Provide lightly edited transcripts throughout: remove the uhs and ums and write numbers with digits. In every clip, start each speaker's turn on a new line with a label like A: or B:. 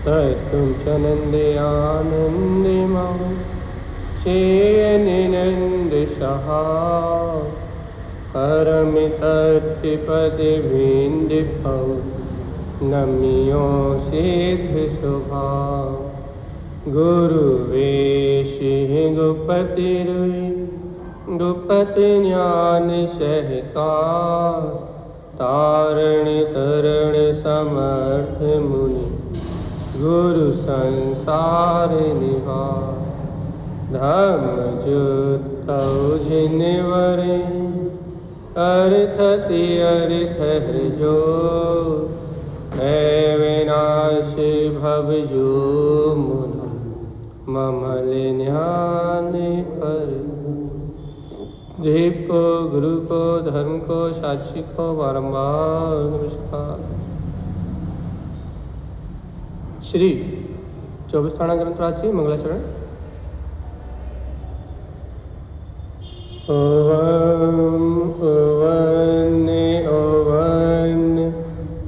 A: तुम चनंदे आनंदे माँ चेयनिनंद सहा परमितत्पति विंद भव नमियो सिद्ध शुभा गुरु वेशी गुपति रुई गुपति ज्ञान सहकार तारण तरण समर्थ मुनि गुरु संसार निवार धम्म जुतौ जिनवरे अर्थति अर्थ हृजो है विनाशी भवजो मुनि ममल ध्यान पर। देव को, गुरु को, धर्म को, साक्षी को बारंबार नमस्कार। श्री 24 थाना ग्रंथराज मंगलाचरण। Ovum oven oven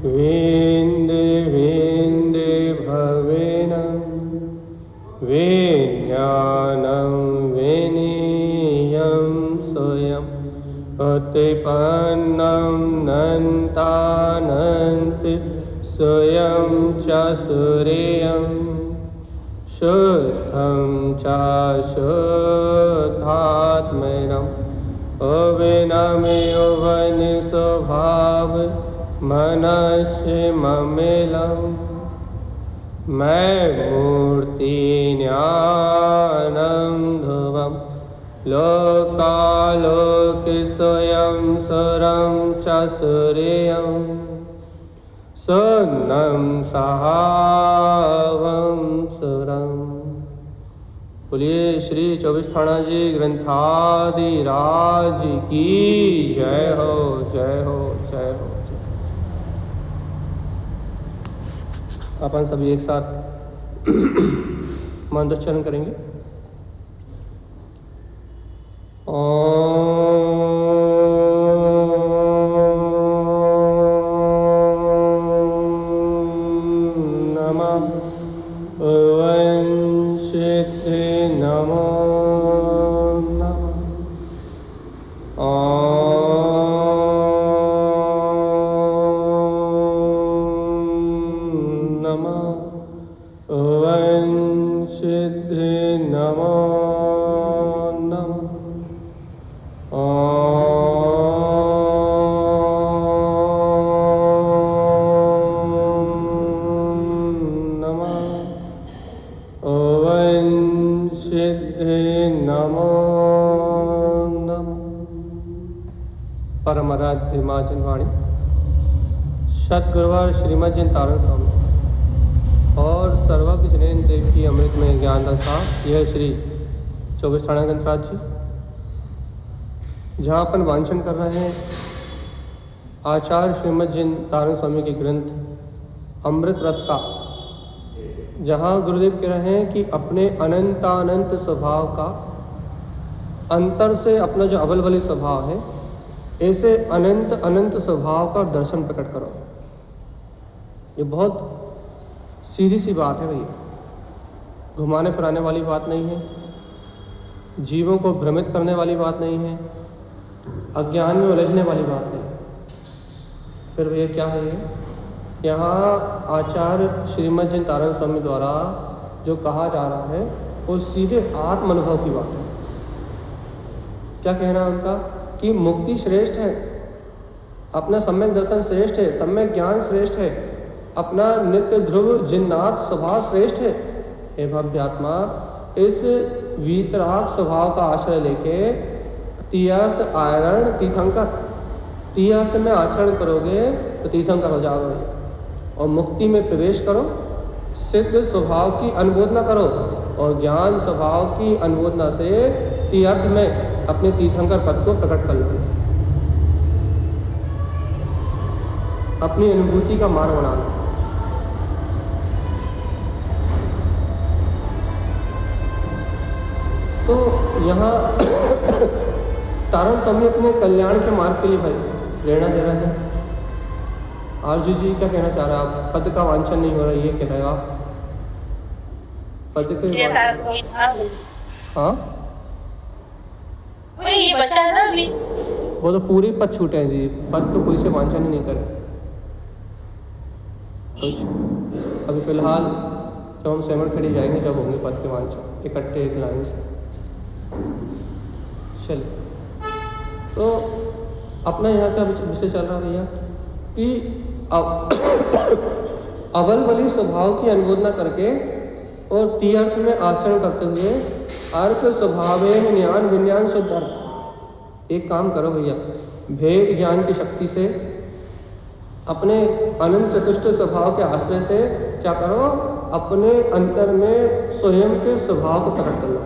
A: Vind Vind भवेनं विज्ञानं विनीयं स्वयं उत्पन्नं नन्तानन्त स्वयं च सूर्यं शुद्धं च शुद्धात्मनं अविनम्योवन स्वभाव मनस्य ममिलं मैं मूर्ति ज्ञानं ध्रुवं लोकालोक स्वयं सुरं च सूर्यं सुन्नं सहावं सुरं। बोलिए श्री 24 थाना जी ग्रंथादिराज की जय हो, जय हो, जय हो, जय। अपन सभी एक साथ मंत्रोच्चारण करेंगे। परमाराध्य माँ जिनवाणी सतगुरुवार श्रीमद जिन तारण स्वामी और सर्वज्ञ जिनेन्द्र देव की अमृत में ज्ञान दशा। यह श्री 24 थाना ग्रंथराज जी, जहाँ अपन वांचन कर रहे हैं आचार्य श्रीमद जिन तारण स्वामी के ग्रंथ अमृत रस का, जहाँ गुरुदेव कह रहे हैं कि अपने अनंतानंत स्वभाव का, अंतर से अपना जो अवलवली स्वभाव है, ऐसे अनंत अनंत स्वभाव का दर्शन प्रकट करो। ये बहुत सीधी सी बात है भैया, घुमाने फिराने वाली बात नहीं है, जीवों को भ्रमित करने वाली बात नहीं है, अज्ञान में उलझने वाली बात नहीं। फिर भैया क्या है ये? यहाँ आचार्य श्रीमद जिन तारण स्वामी द्वारा जो कहा जा रहा है वो सीधे आत्म अनुभव की बात है। क्या कहना है उनका कि मुक्ति श्रेष्ठ है, अपना सम्यक दर्शन श्रेष्ठ है, सम्यक ज्ञान श्रेष्ठ है, अपना नित्य ध्रुव जिन्नाथ स्वभाव श्रेष्ठ है। हे भव्यात्मा, इस वीतराग स्वभाव का आश्रय लेके तीर्थ आचरण तीर्थंकर, तीर्थ में आचरण करोगे तो तीर्थंकर हो जाओगे, और मुक्ति में प्रवेश करो, सिद्ध स्वभाव की अनुमोदना करो, और ज्ञान स्वभाव की अनुमोदना से तीर्थ में अपने तीर्थंकर पद को प्रकट कर लो, अपनी अनुभूति का मार्ग बना लो। तो यहाँ तारण स्वामी अपने कल्याण के मार्ग के लिए भाई प्रेरणा दे रहे हैं। आरजू जी क्या कहना चाह रहे हैं आप? पद का वांछन नहीं हो रहा, ये कह रहे हो आप? पद के
B: ये
A: वांछन।
B: कोई था
A: हाँ
B: वही ये बचा है ना अभी।
A: वो तो पूरी पद छूटे हैं जी, पद तो कोई से वांछन ही नहीं करे कुछ। अभी फिलहाल जब हम सेमर खड़ी जाएंगे जब होंगे पद के वांछन इकट्ठे एक लाइन से। चलिए, तो अपना यहाँ का विषय चल रहा भैया कि अवलबली स्वभाव की अनुमोदना करके और तीर्थ में आचरण करते हुए अर्थ स्वभाव ज्ञान विज्ञान शुद्ध अर्थ। एक काम करो भैया, भेद ज्ञान की शक्ति से अपने अनंत चतुष्ट स्वभाव के आश्रय से क्या करो, अपने अंतर में स्वयं के स्वभाव को प्रकट कर लो।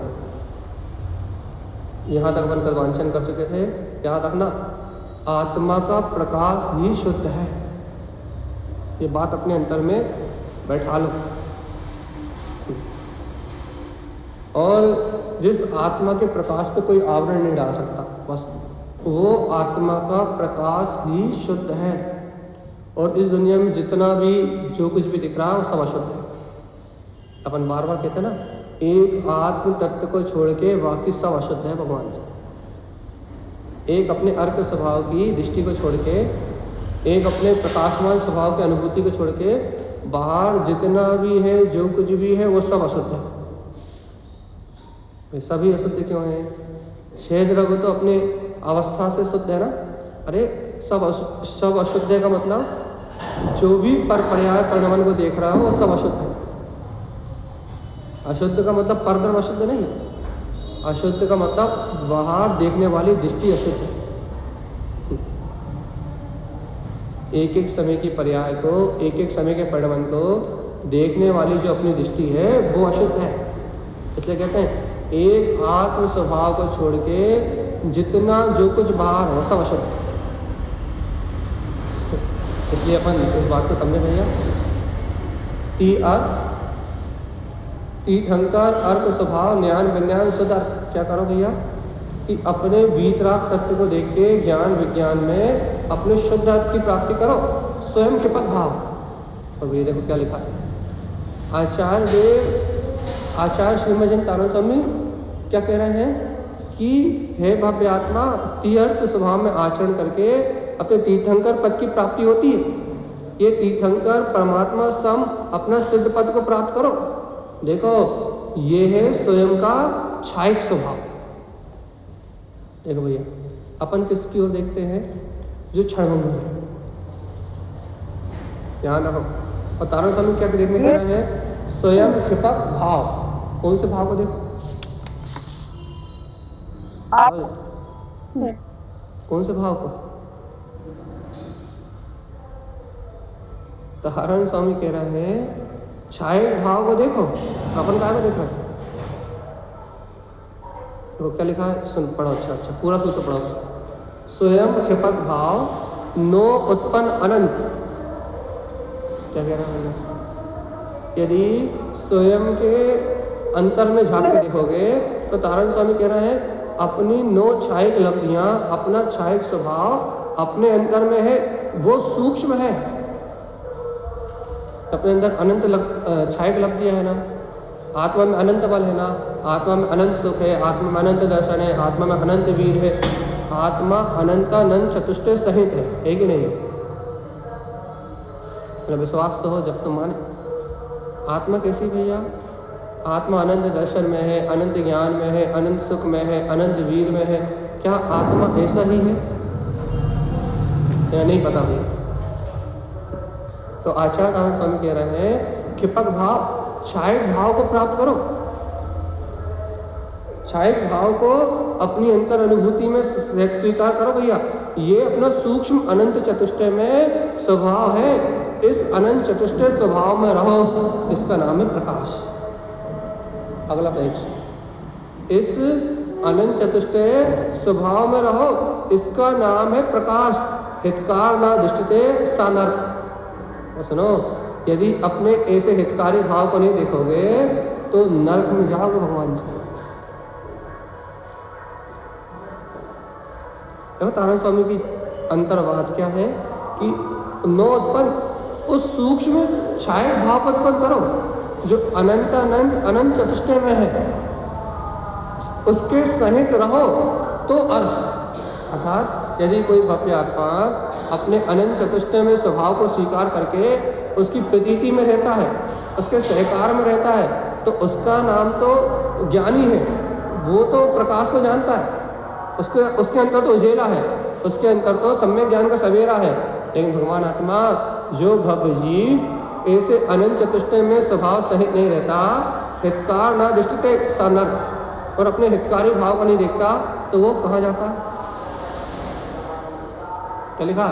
A: यहाँ तक अपन कल वांछन कर चुके थे, याद रखना आत्मा का प्रकाश ही शुद्ध है। ये बात अपने अंतर में बैठा लो। और जिस आत्मा के प्रकाश पे कोई आवरण नहीं डाल सकता, बस वो आत्मा का प्रकाश ही शुद्ध है। और इस दुनिया में जितना भी जो कुछ भी दिख रहा है वो सब अशुद्ध है। अपन बार बार कहते हैं ना, एक आत्म तत्व को छोड़ के बाकी सब अशुद्ध है भगवान जी। एक अपने अर्क स्वभाव की दृष्टि को छोड़ के, एक अपने प्रकाशमान स्वभाव की अनुभूति को छोड़ के बाहर जितना भी है जो कुछ भी है वो सब अशुद्ध है। सभी अशुद्ध क्यों है? शेष द्रव्य तो अपने अवस्था से शुद्ध है ना। अरे सब अशुद्ध है का मतलब जो भी पर्याय परिणाम को देख रहा है वो सब अशुद्ध है। अशुद्ध का मतलब परधर्म अशुद्ध नहीं, अशुद्ध का मतलब बाहर देखने वाली दृष्टि अशुद्ध है। एक एक समय की पर्याय को, एक एक समय के परिणाम को देखने वाली जो अपनी दृष्टि है वो अशुद्ध है। इसलिए कहते हैं एक आत्म स्वभाव को छोड़ के जितना जो कुछ बाहर हो सब अशुद्ध है। इसलिए अपन इस बात को समझे भैया, तीर्थंकर अर्थ स्वभाव ज्ञान विज्ञान शुद्ध अर्थ। क्या करो भैया कि अपने वीतराग तत्व को देख के ज्ञान विज्ञान में अपने शुद्ध अर्थ की प्राप्ति करो, स्वयं क्षिपक भाव। और ये देखो क्या लिखा है, आचार्य श्रीमद तारण स्वामी क्या कह रहे हैं कि हे भव्य आत्मा, तीर्थ स्वभाव में आचरण करके अपने तीर्थंकर पद की प्राप्ति होती है। ये तीर्थंकर परमात्मा सम अपना सिद्ध पद को प्राप्त करो। देखो ये है स्वयं का क्षायिक स्वभाव। देखो भैया अपन किसकी ओर देखते हैं? जो क्षणभंगुर है, ध्यान रखो। और तारण स्वामी क्या देखने कह रहे हैं? स्वयं क्षिपक भाव। कौन से भाव को देखो? कौन से भाव को? तारण स्वामी कह रहे हैं क्षायिक भाव को देखो। अपन क्या को देख रहे हैं? देखो क्या लिखा है, सुन पढ़ो। अच्छा पूरा सूत्र पढ़ो। स्वयं क्षिपक भाव नो उत्पन्न अनंत। क्या कह रहा है? यदि स्वयं के अंतर में झांक के देखोगे तो तारण स्वामी कह रहे हैं अपनी नौ क्षायिक लब्धियां, अपना क्षायिक स्वभाव अपने अंतर में है, वो सूक्ष्म है। अपने अंदर अनंत क्षायिक लब्धियां है ना, आत्मा में अनंत बल है ना, आत्मा में अनंत सुख है, आत्मा में अनंत दर्शन है, आत्मा में अनंत वीर है, आत्मा अनंतानंत चतुष्टय सहित है कि नहीं? विश्वास तो हो जब तुम माने। आत्मा कैसी भैया? आत्मा अनंत दर्शन में है, अनंत ज्ञान में है, अनंत सुख में है, अनंत वीर में है। क्या आत्मा ऐसा ही है या नहीं पता भैया? तो आचार्य तारण स्वामी कह रहे हैं क्षिपक भाव, क्षायिक भाव को प्राप्त करो। क्षायिक भाव को अपनी अंतर अनुभूति में स्वीकार करो भैया। ये अपना सूक्ष्म अनंत चतुष्टय में स्वभाव है। इस अनंत चतुष्टय स्वभाव में रहो, इसका नाम है प्रकाश। अगला पेज। इस अनंत चतुष्टय स्वभाव में रहो, इसका नाम है प्रकाश। हितकार ना दृष्टिते सानर्क। और सुनो, यदि अपने ऐसे हितकारी भाव को नहीं देखोगे तो नरक में जाओगे भगवान जी। देखो तारण स्वामी की अंतर्वाद क्या है कि नो उत्पन्न, उस सूक्ष्म क्षायिक भाव को उत्पन्न करो। जो अनंत अनंत अनंत चतुष्टय में है उसके सहित रहो तो अर्थ। अर्थात यदि कोई भव्य आत्मा अपने अनंत चतुष्टय में स्वभाव को स्वीकार करके उसकी प्रतीति में रहता है, उसके सहकार में रहता है, तो उसका नाम तो ज्ञानी है। वो तो प्रकाश को जानता है, उसके अंतर तो उजेला है, उसके अंतर तो सम्यक ज्ञान का सवेरा है। लेकिन भगवान आत्मा जो भव्य जीव ऐसे अनंत चतुष्टय में स्वभाव सहित नहीं रहता, हितकार न दृष्टिते सा नर, और अपने हितकारी भाव को नहीं देखता, तो वो कहाँ जाता है? क्या लिखा?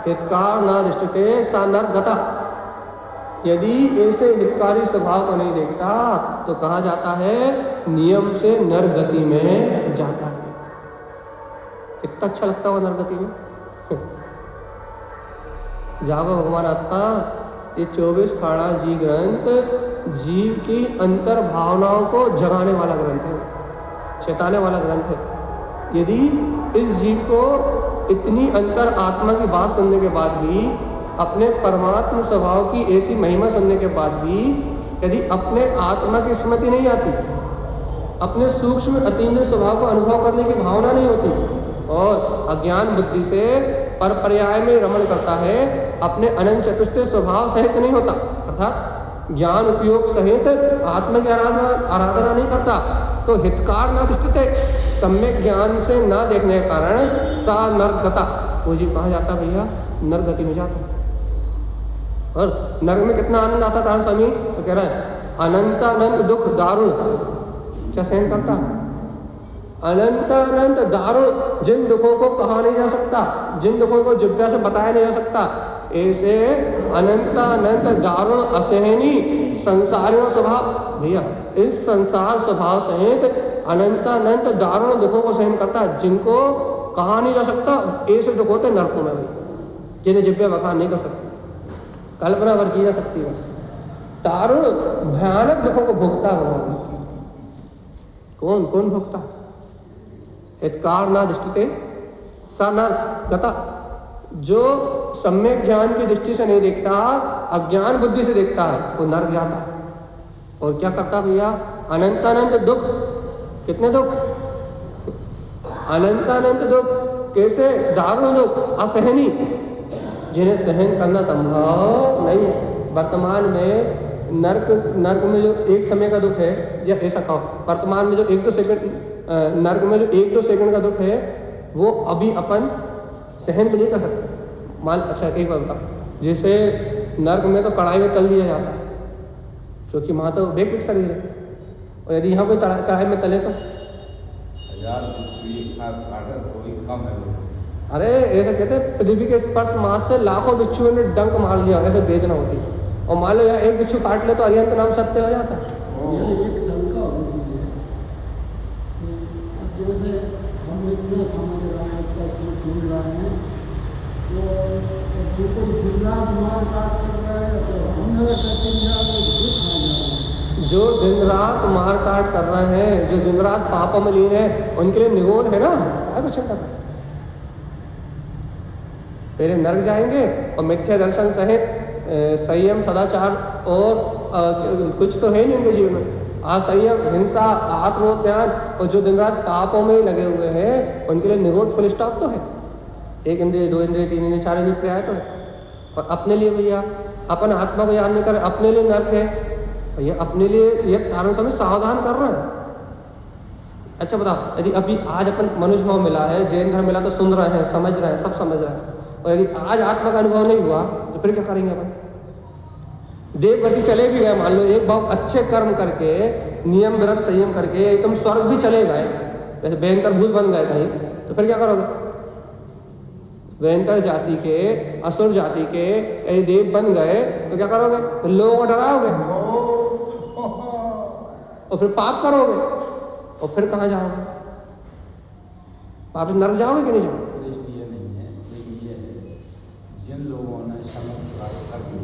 A: हितकार न दृष्टिते सा नर गता। यदि ऐसे हितकारी स्वभाव को नहीं देखता तो कहाँ जाता है? नियम से नरगति में जाता है। कितना अच्छा लगता है वो नरगति में। जागो भगवान आत्मा, ये 24 ठाणा जी ग्रंथ जीव की अंतर भावनाओं को जगाने वाला ग्रंथ है, चेताने वाला ग्रंथ है। यदि इस जीव को इतनी अंतर आत्मा की बात सुनने के बाद भी, अपने परमात्म स्वभाव की ऐसी महिमा सुनने के बाद भी यदि अपने आत्मा की स्मृति नहीं आती, अपने सूक्ष्म अतीन्द्रिय स्वभाव को अनुभव करने की भावना नहीं होती और अज्ञान बुद्धि से पर पर्याय में रमण करता है, अपने अनंत चतुष्टय स्वभाव सहित नहीं होता, अर्थात ज्ञान उपयोग सहित आत्मा की आराधना नहीं करता, तो हितकार न दृष्टिते, सम्यक ज्ञान से न देखने के कारण सा नरगता, वो जी कहाँ जाता भैया? नरगति में जाता। और नरक में कितना आनंद आता था स्वामी, तो कह रहा है अनंत अनंत दुख दारुण, क्या सहन करता? अनंत अनंत दारुण, जिन दुखों को कहा नहीं जा सकता, जिन दुखों को जिह्वा से बताया नहीं जा सकता, ऐसे अनंत अनंत दारुण असहनीय संसारियों स्वभाव, भैया इस संसार स्वभाव सहित अनंत अनंत दारुण दुखों को सहन करता है, जिनको कहा नहीं जा सकता। ऐसे दुख होते नरकों में भाई, जिन्हें जिह्वा बखान नहीं कर सकती, कल्पना भर की जा सकती है। बस दारुण भयानक दुखों को भोगता है भगवान। कौन कौन भोगता? हितकार न दृष्टिते सा नर गता, जो सम्यक ज्ञान की दृष्टि से नहीं देखता, अज्ञान बुद्धि से देखता है, वो नरक जाता है। और क्या करता भैया? अनंत अनंत दुख। कितने दुख? अनंत अनंत दुख। कैसे? दारुण दुख, असहनीय, जिन्हें सहन करना संभव नहीं है। वर्तमान में नरक में जो एक समय का दुख है, या ऐसा कहो वर्तमान में जो 1-2 सेकंड नरक में जो 1-2 सेकंड का दुख है, वो अभी अपन सहन भी नहीं कर सकते। मान अच्छा एक बात बताओ, जैसे नरक में तो कढ़ाई में तल दिया जाता है, क्योंकि वहाँ तो बेक शरीर है, और यदि यहाँ कोई कढ़ाई में तले तो
B: 1000 बिच्छू एक साथ काटे तो भी कम है।
A: अरे ऐसा कहते हैं, पृथ्वी के स्पर्श मास से लाखों बिच्छुओं ने डंक मार लिया, ऐसे वेदना होती। और मान लो यहाँ एक बिच्छू काट ले तो अरिहंत नाम सत्य हो जाता।
C: एक शंका होती है, जैसे हम इतना समझ रहे हैं, इतना सिर्फ सुन रहे हैं, तो जो कोई दिन-रात मार काट कर रहा है तो हम लोग कहते हैं दुख आ जा रहा है।
A: जो दिन रात मार काट कर रहे हैं, जो दिन रात पापों में लीन है, उनके लिए निगोद है ना, क्या कुछ चिंता कर। पहले नरक जाएंगे और मिथ्या दर्शन सहित संयम सदाचार और कुछ तो है नहीं उनके जीवन में, असंयम हिंसा आत्मरोध ध्यान, और जो दिन रात पापों में लगे हुए हैं उनके लिए निगोद फुल स्टॉप तो है। 1 इंद्रिय 2 इंद्रिय 3 इंद्रिय 4 इंद्रिय पर्याय तो है। और अपने लिए भैया अपन आत्मा को याद नहीं कर, अपने लिए नरक है भैया, अपने लिए ये तारण समय सावधान कर रहे हैं। अच्छा बताओ, यदि अभी आज अपन मनुष्य भाव मिला है, जैन धर्म मिला, तो सुन रहे हैं, समझ रहे हैं, सब समझ रहे हैं, और यदि आज आत्मा का अनुभव नहीं हुआ तो फिर क्या करेंगे अपन? देवगति चले भी गए, मान लो एक भाव अच्छे कर्म करके, नियम व्रत संयम करके तुम स्वर्ग भी चले गए, जैसे भयंकर भूत बन गए कहीं, तो फिर क्या करोगे? भयंकर जाति के, असुर जाति के यदि देव बन गए तो क्या करोगे? तो लोगों को डराओगे और फिर पाप करोगे, और फिर कहाँ जाओगे? वापस नरक जाओगे कि नहीं जाओगे?
B: ये नहीं है, लेकिन ये है जिन लोगों ने समझ प्राप्त कर ली,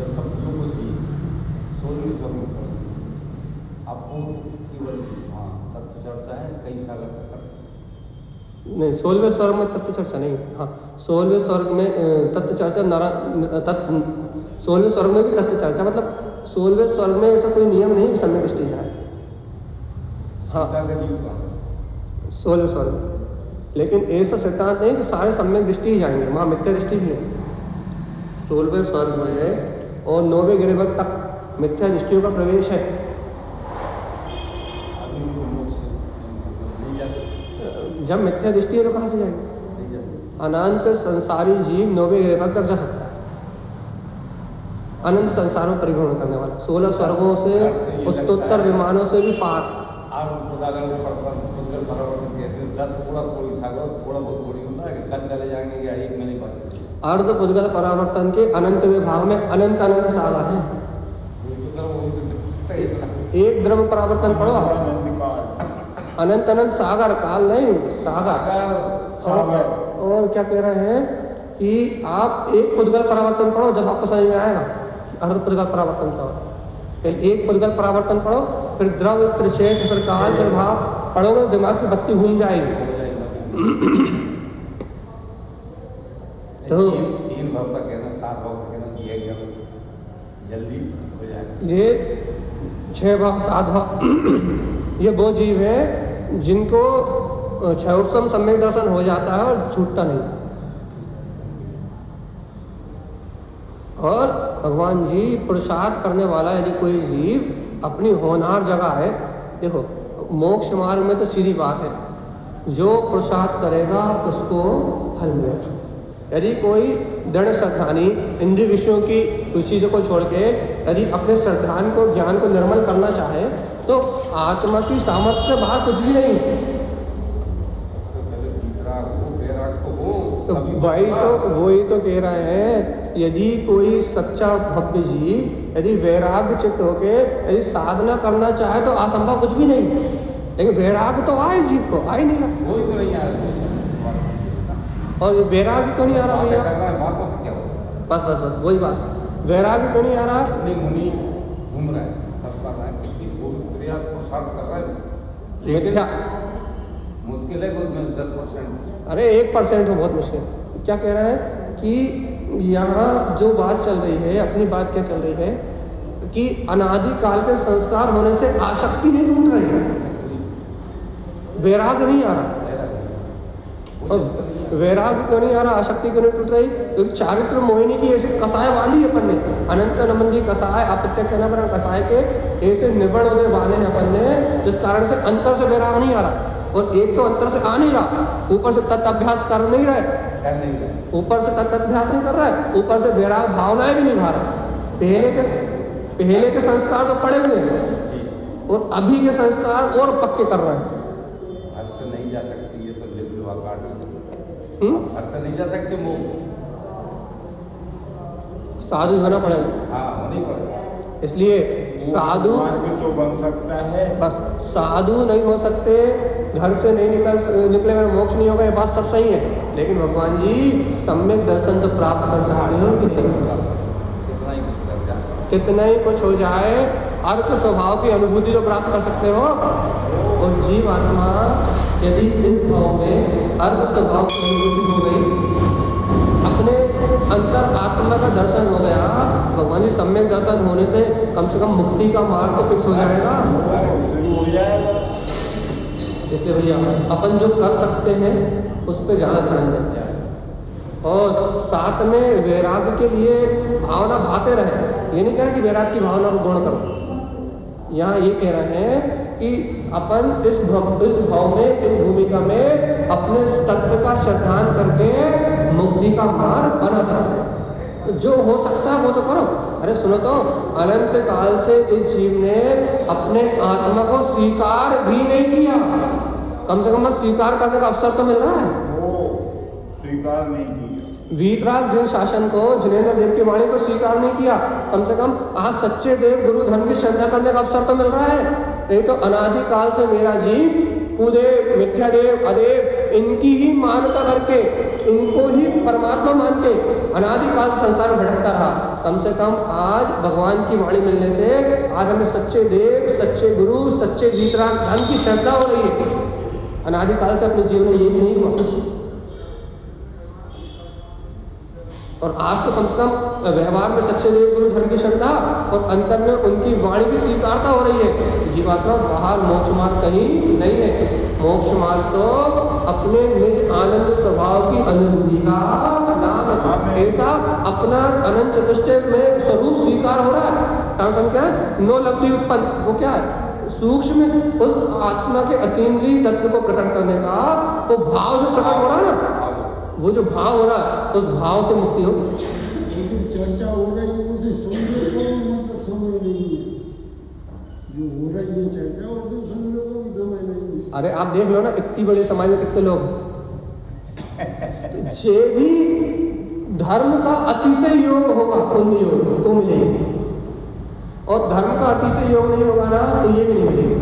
B: सब जो कुछ भी 16वें स्वर्ग में पहुँच गए। अब वो केवल तत्व चर्चा है, कई साल तक करते
A: नहीं, 16वें स्वर्ग में तत्व चर्चा नहीं। हाँ, 16वें स्वर्ग में तत्व चर्चा 16वें स्वर्ग में भी तत्व चर्चा, मतलब 16वें स्वर्ग में ऐसा कोई नियम नहीं कि सम्यक दृष्टि जाए। हाँ,
B: सीता का जीव का
A: 16वें स्वर्ग में, लेकिन ऐसा सिद्धांत नहीं कि सारे सम्यक दृष्टि ही जाएंगे, वहाँ मिथ्या दृष्टि भी है। 16वें स्वर्ग में और 9वें गिरिवत तक मिथ्या दृष्टियों का प्रवेश है।
B: अभी उनको मोक्ष नहीं जा सकते,
A: जब मिथ्या दृष्टि है तो कहाँ से जाएंगे?
B: नहीं जा सकते।
A: अनंत संसारी जीव 9वें गिरिवत तक जा सकता है, अनंत संसार में परिभ्रमण करने वाला, 16 स्वर्गों से उत्तरोत्तर विमानों से भी पार।
B: और खुदागढ़ पुद्गल परावर्तन कहते हैं 10 थोड़ा थोड़ी सागर थोड़ा बहुत थोड़ी होता है कि कल चले जाएंगे या एक महीने बाद चले जाएंगे।
A: अर्ध पुद्गल परावर्तन के अनंत विभाग में अनंत अनंत सागर हैं। एक द्रव परावर्तन पढ़ो आप, अनंत अनंत सागर, काल नहीं सागर। और क्या कह रहे हैं कि आप एक पुद्गल परावर्तन पढ़ो, जब आपको समझ में आएगा अर्ध पुद्गल परावर्तन क्या होता है। पहले एक पुद्गल परावर्तन पढ़ो, फिर द्रव, फिर चेत, फिर काल, फिर भाव पढ़ोगे, दिमाग की बत्ती घूम जाएगी। तो
B: 3 भाव का कहना, 7 भाव का कहना कि एग्जाम जल्दी हो जाएगा।
A: ये 6 भाव 7 भाव ये वो जीव है जिनको क्षयोत्सम सम्यक दर्शन हो जाता है और छूटता नहीं। और भगवान जी पुरुषार्थ करने वाला यदि कोई जीव अपनी होनहार जगह है, देखो मोक्ष मार्ग में तो सीधी बात है, जो पुरुषार्थ करेगा उसको फल मिलेगा। यदि कोई दृढ़ श्रद्धानी इंद्रिय विषयों की कुछ चीज़ों को छोड़ के यदि अपने श्रद्धान को, ज्ञान को निर्मल करना चाहे तो आत्मा की सामर्थ्य से बाहर कुछ भी नहीं।
B: सबसे पहले वितराग हो, वैराग तो हो,
A: तो वही तो कह रहे हैं, यदि कोई सच्चा भव्य जीव यदि वैराग्य चित्त होके यदि साधना करना चाहे तो असंभव कुछ भी नहीं, लेकिन वैराग्य तो आए जीव को, आ ही नहीं रहा।
B: वही तो नहीं आ रहा।
A: और ये वैराग्य क्यों नहीं आ रहा भैया?
B: करना है बातों से क्या होगा?
A: बस वही बात, वैराग्य क्यों नहीं आ रहा?
B: कितने मुनि घूम रहे हैं, सब कर रहे हैं, कितनी पवित्र पुरुषार्थ कर रहे हैं,
A: मिथ्या
B: मुश्किल है कि उसमें 10%।
A: अरे 1% हो बहुत मुश्किल। क्या कह रहे हैं कि यहाँ जो बात चल रही है, अपनी बात क्या चल रही है कि अनादि काल के संस्कार होने से आसक्ति नहीं टूट रही है, वैराग्य नहीं आ रहा। वैराग्य क्यों नहीं आ रहा, आसक्ति क्यों नहीं टूट रही? क्योंकि चारित्र मोहिनी की ऐसे कसाय बांधी अपन ने, अनंत नमंदी कसाय, अपत्यक्षण कसाय के ऐसे निबड़ होने बांधे हैं अपन ने, जिस कारण से अंतर से वैराग नहीं आ रहा। और एक तो अंतर से आ नहीं रहा, ऊपर से तत्व अभ्यास कर नहीं रहे, ऊपर से तत्व अभ्यास नहीं कर रहा है, ऊपर से वैराग भावनाएं भी नहीं भा रहा। पहले के संस्कार तो पड़े हुए हैं और अभी के संस्कार और पक्के कर रहे हैं।
B: हर से नहीं जा सकती, ये तो लिव विवाह कार्ड से हर से नहीं जा सकते मोक्ष,
A: साधु होना पड़ेगा।
B: हाँ होनी पड़ेगा।
A: इसलिए साधु
D: तो बन सकता है,
A: बस साधु नहीं हो सकते, घर से नहीं निकले मेरा मोक्ष नहीं होगा, ये बात सब सही है, लेकिन भगवान जी सम्यक दर्शन तो प्राप्त कर सकते हो कि कितना ही कुछ हो जाए, अर्क स्वभाव की अनुभूति तो प्राप्त कर सकते हो। और जीव आत्मा यदि इस भाव में अर्क स्वभाव की अनुभूति हो गई, अपने अंतर आत्मा का दर्शन हो गया, भगवान जी सम्यक दर्शन होने से कम मुक्ति का मार्ग तो फिक्स हो जाएगा। इसलिए भैया अपन जो कर सकते हैं उस पर ज़्यादा ध्यान दें और साथ में वैराग्य के लिए भावना भाते रहे। ये नहीं कह रहे कि वैराग्य की भावना को गौण करो, यहाँ ये कह रहे हैं कि अपन इस भाव में, इस भूमिका में अपने तत्व का श्रद्धान करके मुक्ति का मार्ग बना सकते हैं। तो जो हो सकता है वो तो करो। अरे सुनो तो, अनंत काल से इस जीव ने अपने आत्मा को स्वीकार भी नहीं किया, कम से कम स्वीकार करने का अवसर तो मिल रहा है।
D: वो स्वीकार नहीं किया।
A: वीतराग जिन शासन को, जिनेंद्र देव की वाणी को स्वीकार नहीं किया, कम से कम आज सच्चे देव गुरु धर्म की श्रद्धा करने का अवसर तो मिल रहा है। नहीं तो अनादि काल से मेरा जीव कुदेव, मिथ्यादेव, अदेव इनकी ही मान्यता करके, इनको ही परमात्मा मान के अनादि काल से संसार में भटकता रहा। कम से कम आज भगवान की वाणी मिलने से आज हमें सच्चे देव, सच्चे गुरु, सच्चे वीतराग धर्म की श्रद्धा हो रही है। अनादि काल से अपने जीवन में ये भी नहीं हुआ। और आज तो कम से कम व्यवहार में सच्चे देव गुरु धर्म की श्रद्धा और अंतर में उनकी वाणी की स्वीकारता हो रही है। जीवात्मा बाहर मोक्ष मार्ग कहीं नहीं है। मोक्ष मार्ग तो अपने निज आनंद स्वभाव की अनुभूति का नाम है। ऐसा अपना अनंत चतुष्टय में स्वरूप स्वीकार हो रहा है। नाम समझ क्या है? नो लब्धि उत्पन्न, वो क्या है? सूक्ष्म उस आत्मा के अतीन्द्रिय तत्व को प्रकट करने का वो भाव जो प्रकट हो रहा है ना, वो जो भाव हो रहा है उस भाव से मुक्ति होगी।
C: लेकिन चर्चा हो रही है उसे सुनने को मतलब समय नहीं है, जो हो रही है चर्चा उसे सुनने को भी समय नहीं है।
A: अरे आप देख लो ना, इतनी बड़े समाज में कितने लोग जे भी धर्म का अतिशय योग होगा पुण्य योग तो मिलेगी, और धर्म का अतिशय योग नहीं होगा ना तो ये भी नहीं मिलेगी,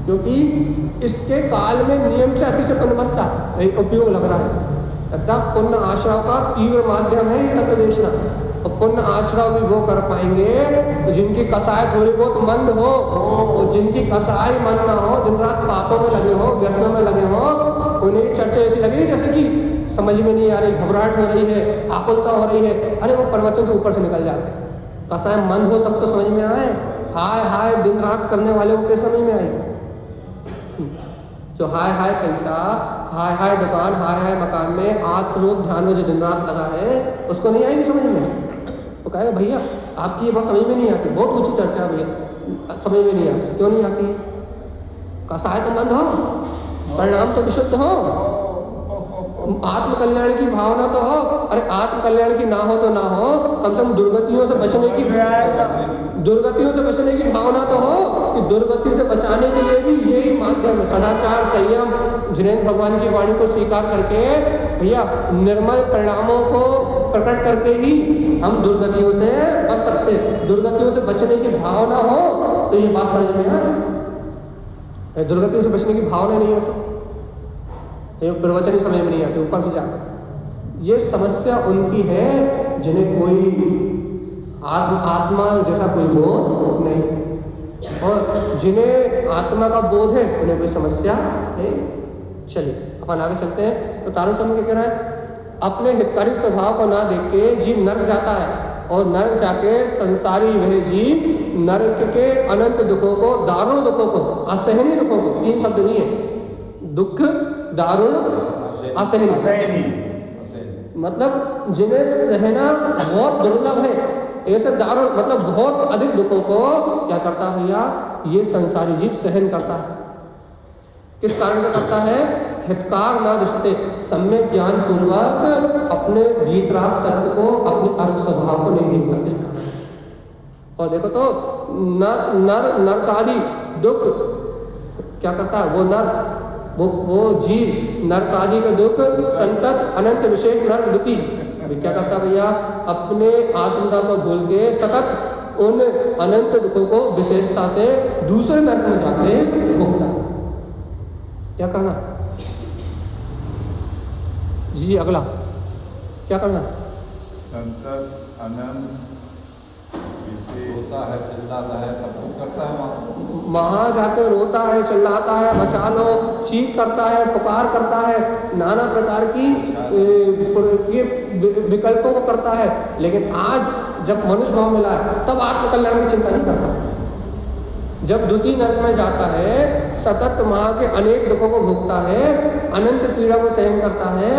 A: क्योंकि इसके काल में नियम से अतिशय पदमत्ता उपयोग लग रहा है। तथा पुण्य आश्रव का तीव्र माध्यम है ये तत्व देशना। और पुण्य आश्रव भी वो कर पाएंगे तो जिनकी कसाई थोड़ी बहुत मंद हो, और जिनकी कसाई मंद ना हो, दिन रात पापों में लगे हो, व्यसनों में लगे हो, उन्हें चर्चा ऐसी लगेगी जैसे कि समझ में नहीं आ रही, घबराहट हो रही है, आकुलता हो रही है। अरे वो प्रवचन के ऊपर से निकल जाते हैं। कसाई मंद हो तब तो समझ में आए, हाय हाय दिन रात करने वाले को कैसे समझ में आई? जो हाय हाय पैसा, हाय हाय दुकान, हाय हाय मकान में आत्मरोध ध्यान में जो दिन रात लगा है उसको नहीं आएगी समझ में। वो कहेगा भैया आपकी ये बात समझ में नहीं आती, बहुत ऊंची चर्चा है भैया, समझ में नहीं आती। क्यों नहीं आती? कसाय तो मंद हो, परिणाम तो विशुद्ध हो, आत्मकल्याण की भावना तो हो। अरे आत्मकल्याण की ना हो तो ना हो, कम से कम दुर्गतियों से बचने की भावना तो हो कि दुर्गति से बचाने के लिए भी यही माध्यम है। सदाचार, संयम, जिनेन्द्र भगवान की वाणी को स्वीकार करके भैया निर्मल परिणामों को प्रकट करके ही हम दुर्गतियों से बच सकते। दुर्गतियों से बचने की भावना हो तो ये बात समझ में आए। दुर्गतियों से बचने की भावना नहीं हो तो प्रवचन ही समझ में नहीं आते, ऊपर से जाकर। ये समस्या उनकी है जिन्हें कोई आत्मा जैसा कोई बोध नहीं, और जिन्हें आत्मा का बोध है उन्हें कोई समस्या है। चलिए अपन आगे चलते हैं। तो तारण समय क्या कह रहा है? अपने हितकारी स्वभाव को ना देख के जीव नर्क जाता है, और नर्क जाके संसारी वह जीव नर्क के अनंत दुखों को, दारुण दुखों को, असहनीय दुखों को, तीन शब्द नहीं है, दुख, दारुण, असहनीय, मतलब जिन्हें सहना बहुत दुर्लभ है, ऐसे दारुण मतलब बहुत अधिक दुखों को क्या करता है भैया? ये संसारी जीव सहन करता है। किस कारण से करता है? हितकार न दृष्टि, सम्यक ज्ञान पूर्वक अपने वीतराग तत्व को, अपने अर्क स्वभाव को नहीं देखता। इस कारण। और देखो तो नर आदि दुख क्या करता है? वो नर, वो जीव नरक आदि का दुख संतत अनंत विशेष नरक दुखी क्या करता भैया? अपने आत्मदा को भूल के सतत उन अनंत दुखों को विशेषता से दूसरे नरक में जाके भोगता। क्या करना जी? अगला क्या करना?
D: संतत अनंत
B: रोता है, चिल्लाता है, सब कुछ करता है
A: वहाँ जाके रोता है, चिल्लाता है, बचा लो, चीख करता है, पुकार करता है, नाना प्रकार की ये विकल्पों को करता है। लेकिन आज जब मनुष्य भाव मिला है तब आत्मकल्याण की चिंता नहीं करता। जब द्वितीय नरक में जाता है, सतत वहाँ के अनेक दुखों को भोगता है, अनंत पीड़ा को सहन करता है,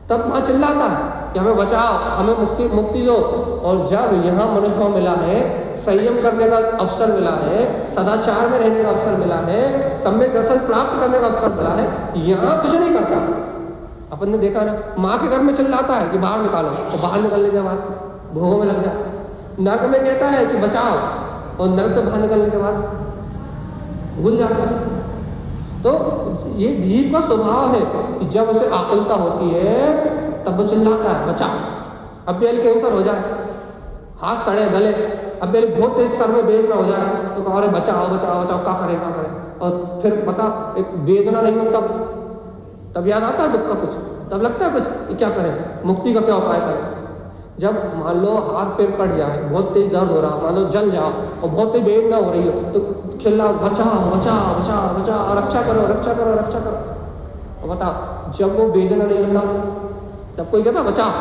A: तब वहाँ चिल्लाता है कि हमें बचाओ, हमें मुक्ति दो। और जब यहाँ मनुष्य को मिला है, संयम करने का अवसर मिला है, सदाचार में रहने का अवसर मिला है, सम्यक दर्शन प्राप्त करने का अवसर मिला है, यहाँ कुछ नहीं करता। अपन ने देखा ना, माँ के घर में चिल्लाता है कि बाहर निकालो, और बाहर निकलने के बाद भोगों में लग जाए। नरक में कहता है कि बचाओ, और नरक से बाहर निकलने के बाद भूल जाता है। तो ये जीव का स्वभाव है कि जब उसे आकुलता होती है तब वो चिल्लाता है बचा। अब पहले कैंसर हो जाए, हाथ सड़े, गले, अब पहले बहुत तेज सर में वेदना हो जाए तो कहा अरे बचाओ बचाओ बचाओ, क्या करें क्या करें। और फिर पता एक वेदना नहीं हो तब याद आता है दुख का कुछ, तब लगता है कुछ कि क्या करें, मुक्ति का क्या उपाय करें। जब मान लो हाथ पैर कट जाए, बहुत तेज दर्द हो रहा, मान लो जल जाओ और बहुत तेज वेदना हो रही हो तो चिल्लाओ बचाओ बचाओ बचाओ बचाओ, रक्षा करो रक्षा करो रक्षा करो। और बताओ जब वो वेदना नहीं होता तब कोई कहता बचाओ,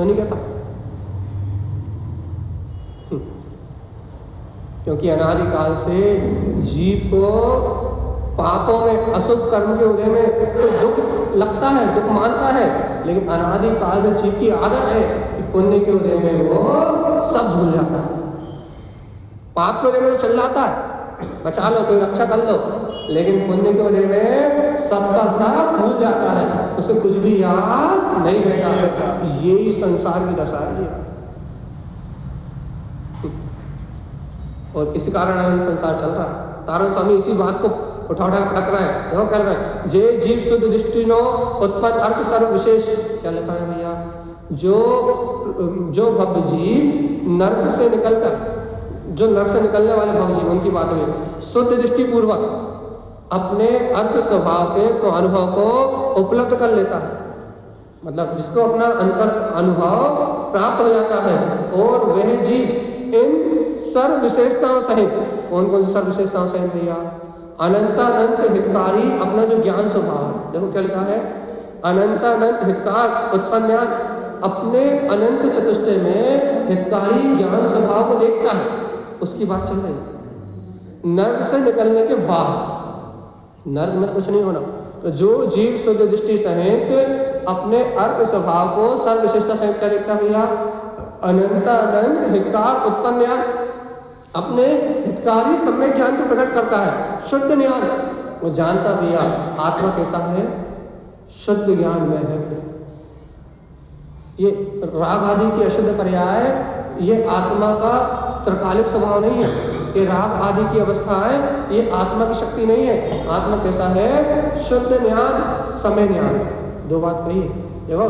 A: क्यों नहीं कहता? क्योंकि अनादिकाल से जीव को पापों में, अशुभ कर्म के उदय में तो दुख लगता है, दुख मानता है, लेकिन अनादिकाल से जीव की आदत है कि पुण्य के उदय में वो सब भूल जाता है। पाप के उदय में तो चल जाता है, बचा लो, कोई रक्षा कर लो, लेकिन पुण्य के उदय में सबका सब भूल जाता है, उसे कुछ भी याद नहीं रहता। यही संसार की दशा है। और इसी कारण अनंत संसार चल रहा है। तारण स्वामी इसी बात को उठा अटक रहा है। देखो कह रहा है, जे जीव शुद्ध दृष्टि नो उत्पन्न अर्थ सर्व विशेष। क्या लिखा है भैया? जो भक्त जीव नर्क से निकलकर, जो नर्क से निकलने वाले भक्त जीव, उनकी बात में शुद्ध दृष्टि पूर्वक अपने अर्थ स्वभाव के स्वानुभव को उपलब्ध कर लेता है। मतलब जिसको अपना अंतर अनुभव प्राप्त हो जाता है, और वह जीव इन सर्व विशेषताओं सहित, कौन कौन सी सर्व विशेषताओं सहित भैया? अनंतानंत हितकारी अपना जो ज्ञान स्वभाव है, देखो क्या लिखा है, अनंतानंत हितकार उत्पन्न, अपने अनंत चतुष्टय में हितकारी ज्ञान स्वभाव को देखता है, उसकी बात चल रही है। नर्क से निकलने के बाद, नर्क में कुछ नहीं होना, तो जो जीव शुद्ध दृष्टि सहित अपने अर्थ स्वभाव को सर्व विशेषता सहित क्या देखता भैया? अनंतानंत हितकार उत्पन्न, अपने हितकारी सम्यक ज्ञान को प्रकट करता है। शुद्ध ज्ञान वो जानता भैया आत्मा कैसा है, शुद्ध ज्ञान में है। ये राग आदि की अशुद्ध पर्याय, ये आत्मा का त्रकालिक स्वभाव नहीं है। ये राग आदि की अवस्थाएं, ये आत्मा की शक्ति नहीं है। आत्मा कैसा है? शुद्ध ज्ञान, समय ज्ञान। दो बात कही। देखो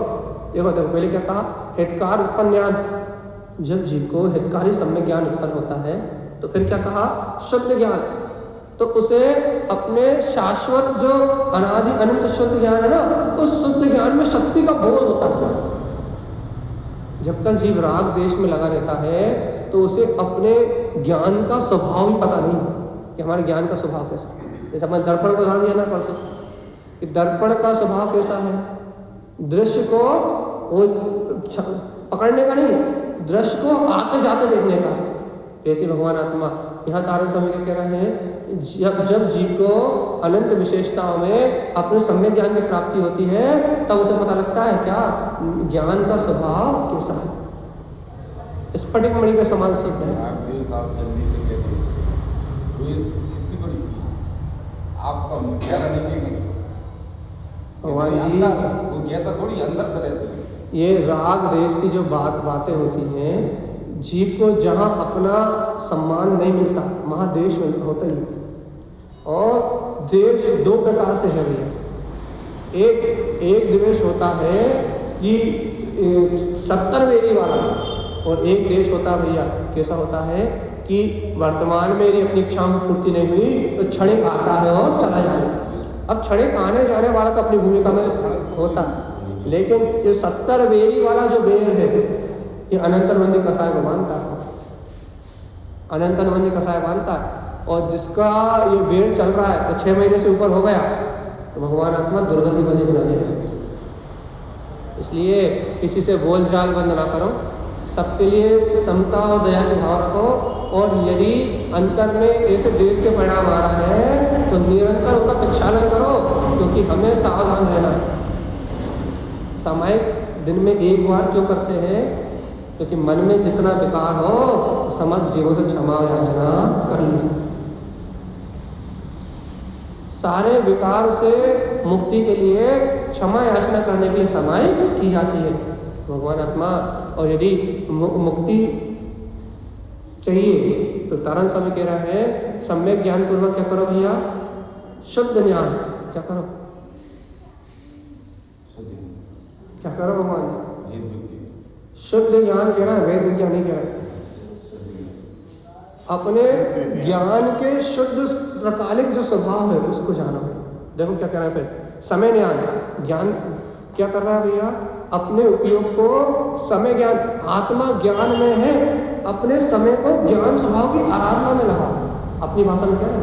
A: देखो देखो, पहले क्या कहा? हितकार उत्पन्न ज्ञान। जब जीव को हितकारी सम्यक ज्ञान उत्पन्न होता है तो फिर क्या कहा? शुद्ध ज्ञान। तो उसे अपने शाश्वत जो अनादि अनंत शुद्ध ज्ञान है ना, उस शुद्ध ज्ञान में शक्ति का बोध होता है। जब तक जीव राग देश में लगा रहता है तो उसे अपने ज्ञान का स्वभाव ही पता नहीं कि हमारे ज्ञान का स्वभाव कैसा है। जैसे अपने दर्पण को उदाहरण दिया ना परसों, कि दर्पण का स्वभाव कैसा है? दृश्य को वो पकड़ने का नहीं, दृश्य को आते जाते देखने का। कैसे भगवान आत्मा, यहाँ तारण स्वामी क्या कह रहे हैं, जब जीव को अनंत विशेषताओं में अपने सम्यक ज्ञान की प्राप्ति होती है, तब उसे पता लगता है क्या ज्ञान का स्वभाव कैसा है। स्फटिक मणि के समान सिद्ध है।
B: आप जल्दी से कहते हैं तो इतनी बड़ी चीज आपका गहरा नहीं देखेंगे
A: भगवान जी,
B: वो गहरा थोड़ी अंदर से रहती है।
A: ये राग देश की जो बातें होती हैं, जीव को जहाँ अपना सम्मान नहीं मिलता, वहाँ देश में होता ही है। और देश दो प्रकार से है भैया। एक देश होता है कि 70 वेरी वाला, और एक देश होता है भैया कैसा होता है कि वर्तमान में मेरी अपनी इच्छाओं की पूर्ति नहीं हुई तो क्षणिक आता है और चला जाता है। अब क्षणिक आने जाने वाला तो अपनी भूमिका में होता है, लेकिन ये 70 वेरी वाला जो बेर है, ये अनंतरबंदी कसाय को मानता है, अनंतरबंदी कसाय मानता है। और जिसका ये बेर चल रहा है तो 6 महीने से ऊपर हो गया तो भगवान आत्मा दुर्गति बंदी बना देगा। इसलिए किसी से बोल चाल बंद ना करो, सबके लिए समता और दया के भाव रखो। और यदि अंतर में ऐसे देश के परिणाम आ रहा है तो निरंतर उनका प्रक्षालन करो, क्योंकि हमें सावधान रहना है। सामायिक दिन में एक बार क्यों करते हैं? क्योंकि मन में जितना विकार हो तो समस्त जीवों से क्षमा याचना कर ली। सारे विकार से मुक्ति के लिए क्षमा याचना करने के लिए सामायिक की जाती है भगवान आत्मा। और यदि मुक्ति चाहिए तो तारण स्वामी कह रहा है, सम्यक ज्ञान पूर्वक क्या करो भैया? शुद्ध ज्ञान। क्या करो? क्या करो भगवान? शुद्ध ज्ञान कह रहा है, वेद विज्ञान नहीं कह रहा है। अपने ज्ञान के शुद्ध प्रकालिक जो स्वभाव है उसको जानो। देखो क्या कह रहा है फिर? समय ज्ञान क्या कर रहा है भैया? अपने उपयोग को समय ज्ञान, आत्मा ज्ञान में है, अपने समय को ज्ञान स्वभाव की आराधना में लगाओ। अपनी भाषा में कह रहा है,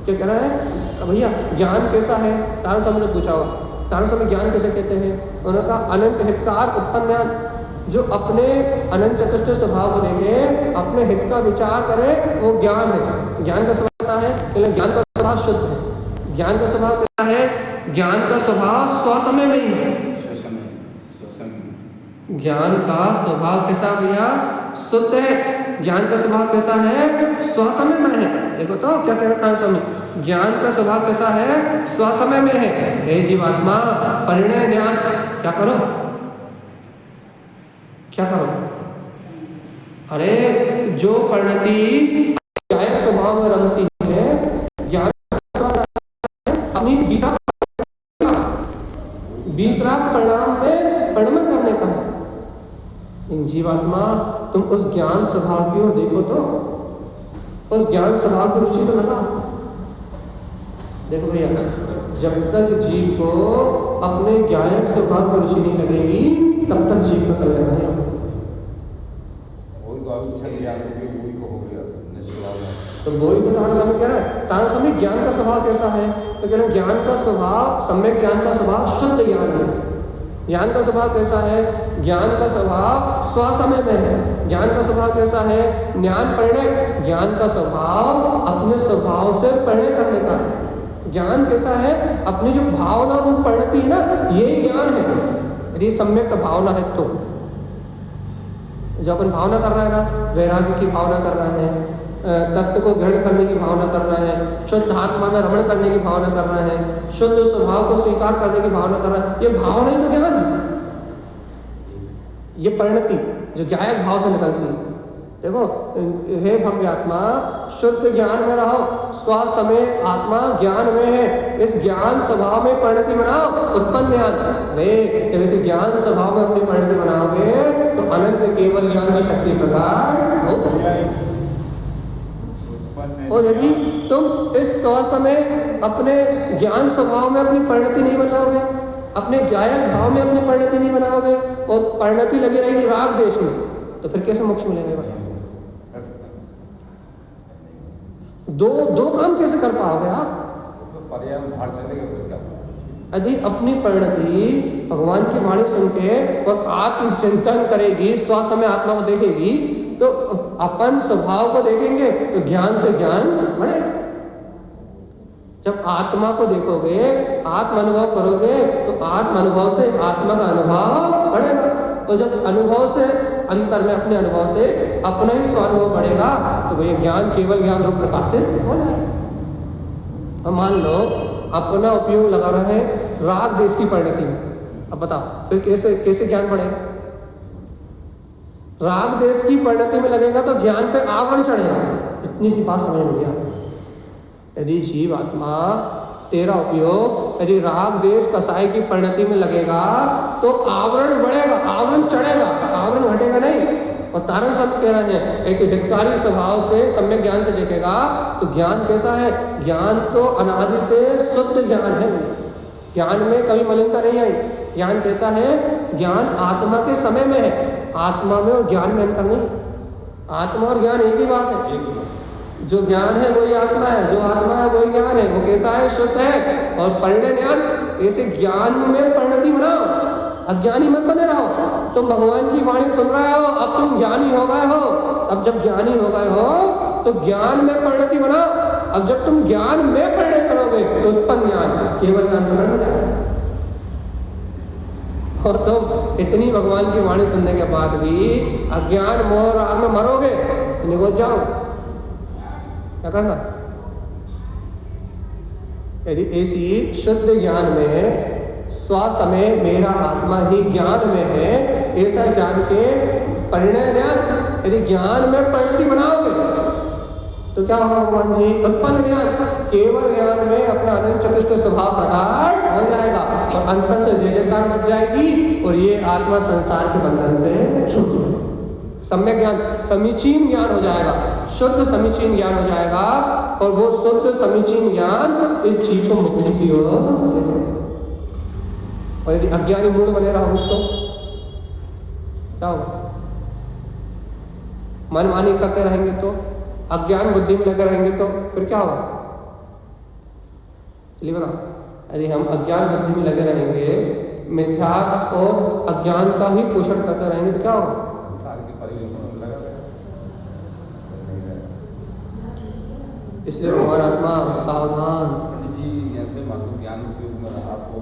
A: क्या कह रहा है भैया? ज्ञान कैसा है? तारण स्वामी से पूछा होगा, तारण स्वामी ज्ञान कैसे कहते हैं? उन्होंने कहा अनंत हितकार उत्पन्न ज्ञान। जो अपने अनंत चतुष्ट स्वभाव को देखे, अपने हित का विचार करे, वो ज्ञान है। ज्ञान का स्वभाव कैसा है? ज्ञान का स्वभाव शुद्ध है। ज्ञान का स्वभाव कैसा है? ज्ञान का स्वभाव स्वसमय में ही है। ज्ञान का स्वभाव कैसा भैया? शुद्ध है। ज्ञान का स्वभाव कैसा है? स्वसमय में है। देखो तो क्या कह रहा है स्वामी, ज्ञान का स्वभाव कैसा है? स्वसमय में है। हे जीवात्मा, परिणय ज्ञान क्या करो, क्या करो? अरे जो परिणति ज्ञान स्वभाव में रमती है, ज्ञान अपनी वितराग परिणाम में परिणमन करने का है। जीवात्मा, तुम उस ज्ञान स्वभाव की ओर देखो तो, उस ज्ञान स्वभाव की रुचि तो लगा। देखो भैया, जब तक जीव को अपने ज्ञान स्वभाव की रुचि नहीं लगेगी, तब तक जीव का कल्याण नहीं होगा।
B: वही तो अविच्छेद ज्ञान वही तो हो गया
A: तो वही तो तारण स्वामी कह रहा है। तारण स्वामी ज्ञान का स्वभाव कैसा है? तो कह रहे हैं ज्ञान का स्वभाव, सम्यक ज्ञान का स्वभाव शुद्ध ज्ञान है। ज्ञान का स्वभाव कैसा है? ज्ञान का स्वभाव स्वसमय में है। ज्ञान का स्वभाव कैसा है? ज्ञान परिणय। ज्ञान का स्वभाव अपने स्वभाव से परिणय करने का है। ज्ञान कैसा है? अपनी जो भावना रूप परिणति है ना, यही ज्ञान है। यदि सम्यक भावना है तो जो अपन भावना कर रहा है ना, वैराग्य की भावना कर रहा है, तत्व को ग्रहण करने की भावना कर रहा है, शुद्ध आत्मा में रमण करने की भावना कर रहा है, शुद्ध स्वभाव को स्वीकार करने की भावना कर रहा है, ये भावना ही तो ज्ञान है। ये परिणति जो ज्ञायक भाव से निकलती है। देखो, हे भव्यात्मा, शुद्ध ज्ञान में रहो, स्वसमय आत्मा ज्ञान में है। इस ज्ञान स्वभाव में परिणति बनाओ, उत्पन्न ज्ञान। अरे जब इसे ज्ञान स्वभाव में अपनी परिणति बनाओगे तो अनंत केवल ज्ञान की शक्ति प्रकट हो जाएगी। और यदि तुम इस स्वसमय अपने ज्ञान स्वभाव में अपनी परिणति नहीं बनाओगे, अपने ज्ञायक भाव में अपनी परिणति नहीं बनाओगे और परिणति लगी रहेगी राग देश में, तो फिर कैसे मोक्ष मिलेगा भाई? दो काम कैसे कर पाओगे आप?
B: पर्याय में बाहर चलेगा फिर क्या?
A: यदि अपनी परिणति भगवान की वाणी सुन के और आत्मचिंतन करेगी, स्वसमय आत्मा को देखेगी, तो अपन स्वभाव को देखेंगे तो ज्ञान से ज्ञान बढ़ेगा। जब आत्मा को देखोगे, आत्म अनुभव करोगे, तो आत्म अनुभव से आत्मा का अनुभव बढ़ेगा। और जब अनुभव से अंतर में अपने अनुभव से अपना ही स्वानुभव बढ़ेगा, तो वही ज्ञान केवल ज्ञान रूप प्रकाशित हो जाएगा। अब मान लो अपना उपयोग लगा रहे राग देश की परिणति में, अब बताओ फिर कैसे ज्ञान बढ़ेगा? राग देश की परिणति में लगेगा तो ज्ञान पे आवरण चढ़ेगा। इतनी सी बात समझ में आ। यदि जीव आत्मा तेरा उपयोग यदि राग देश कसाई की परिणति में लगेगा तो आवरण बढ़ेगा, आवरण चढ़ेगा, आवरण घटेगा नहीं। और तारण सब कह रहे हैं, एक हितकारी स्वभाव से सम्यक ज्ञान से देखेगा तो ज्ञान कैसा है? ज्ञान तो अनादि से शुद्ध ज्ञान है। ज्ञान में कभी मलिनता नहीं आई। ज्ञान कैसा है? ज्ञान आत्मा के समय में है, आत्मा में और ज्ञान में अंतर नहीं। आत्मा और ज्ञान एक ही बात है। जो ज्ञान है वही आत्मा है, जो आत्मा है वही ज्ञान है। वो कैसा है? शुद्ध है। और परिणय ज्ञान, ऐसे ज्ञान में परिणति बनाओ, अज्ञानी मत बने रहो। तुम भगवान की वाणी सुन रहे हो, अब तुम ज्ञानी हो गए हो। अब जब ज्ञानी हो गए हो तो ज्ञान में परिणति बनाओ। अब जब तुम ज्ञान में परिणय करोगे तो उत्पन्न ज्ञान केवल ज्ञान प्रकट हो जाएगा। और तुम इतनी भगवान की वाणी सुनने के बाद भी अज्ञान मोह राग में मरोगे, निगोच जाओ। क्या करना? यदि ऐसी शुद्ध ज्ञान में स्वसमय मेरा आत्मा ही ज्ञान में है, ऐसा जान के परिणय ज्ञान, यदि ज्ञान में परिणति बनाओगे तो क्या होगा भगवान जी? उत्पन्न ज्ञान, केवल ज्ञान में अपना अनंत चतुष्ट स्वभाव प्रकट हो जाएगा और अंतर से जय जयकार मच जाएगी और ये आत्मा संसार के बंधन से छूट जाएगा। सम्यक ज्ञान समीचीन ज्ञान हो जाएगा, शुद्ध समीचीन ज्ञान हो जाएगा और वो शुद्ध समीचीन ज्ञान इस जीव को मुक्ति की ओर ले जाएगा। और यदि अज्ञानी मूड बने रहो तो क्या होगा? मनमानी करते रहेंगे तो, अज्ञान बुद्धि में लगे रहेंगे तो फिर क्या होगा? चलिए बताओ। यदि हम अज्ञान बुद्धि में लगे रहेंगे, मिथ्या और अज्ञान का ही पोषण करते रहेंगे तो क्या होगा?
B: संसार के परिवर्तन में लगा रहेगा, नहीं रहेगा।
A: इसलिए भगवान आत्मा सावधान।
B: पंडित जी ऐसे महत्व ज्ञान उपयोग में रहा तो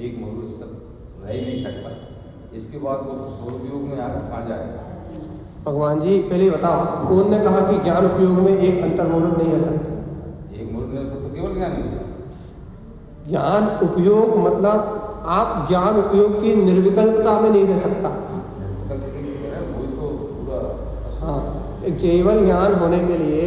B: एक मुहूर्त से रह ही नहीं सकता, इसके बाद वो स्वर उपयोग में आकर कहाँ जाएगा?
A: भगवान जी पहले बताओ, कौन ने कहा कि ज्ञान उपयोग में एक अंतर मुहूर्त नहीं रह सकता?
B: एक मुहूर्त में तो केवल ज्ञान ही है।
A: ज्ञान उपयोग मतलब आप ज्ञान उपयोग की निर्विकल्पता में नहीं रह सकता।
B: वही तो पूरा
A: हाँ, केवल ज्ञान होने के लिए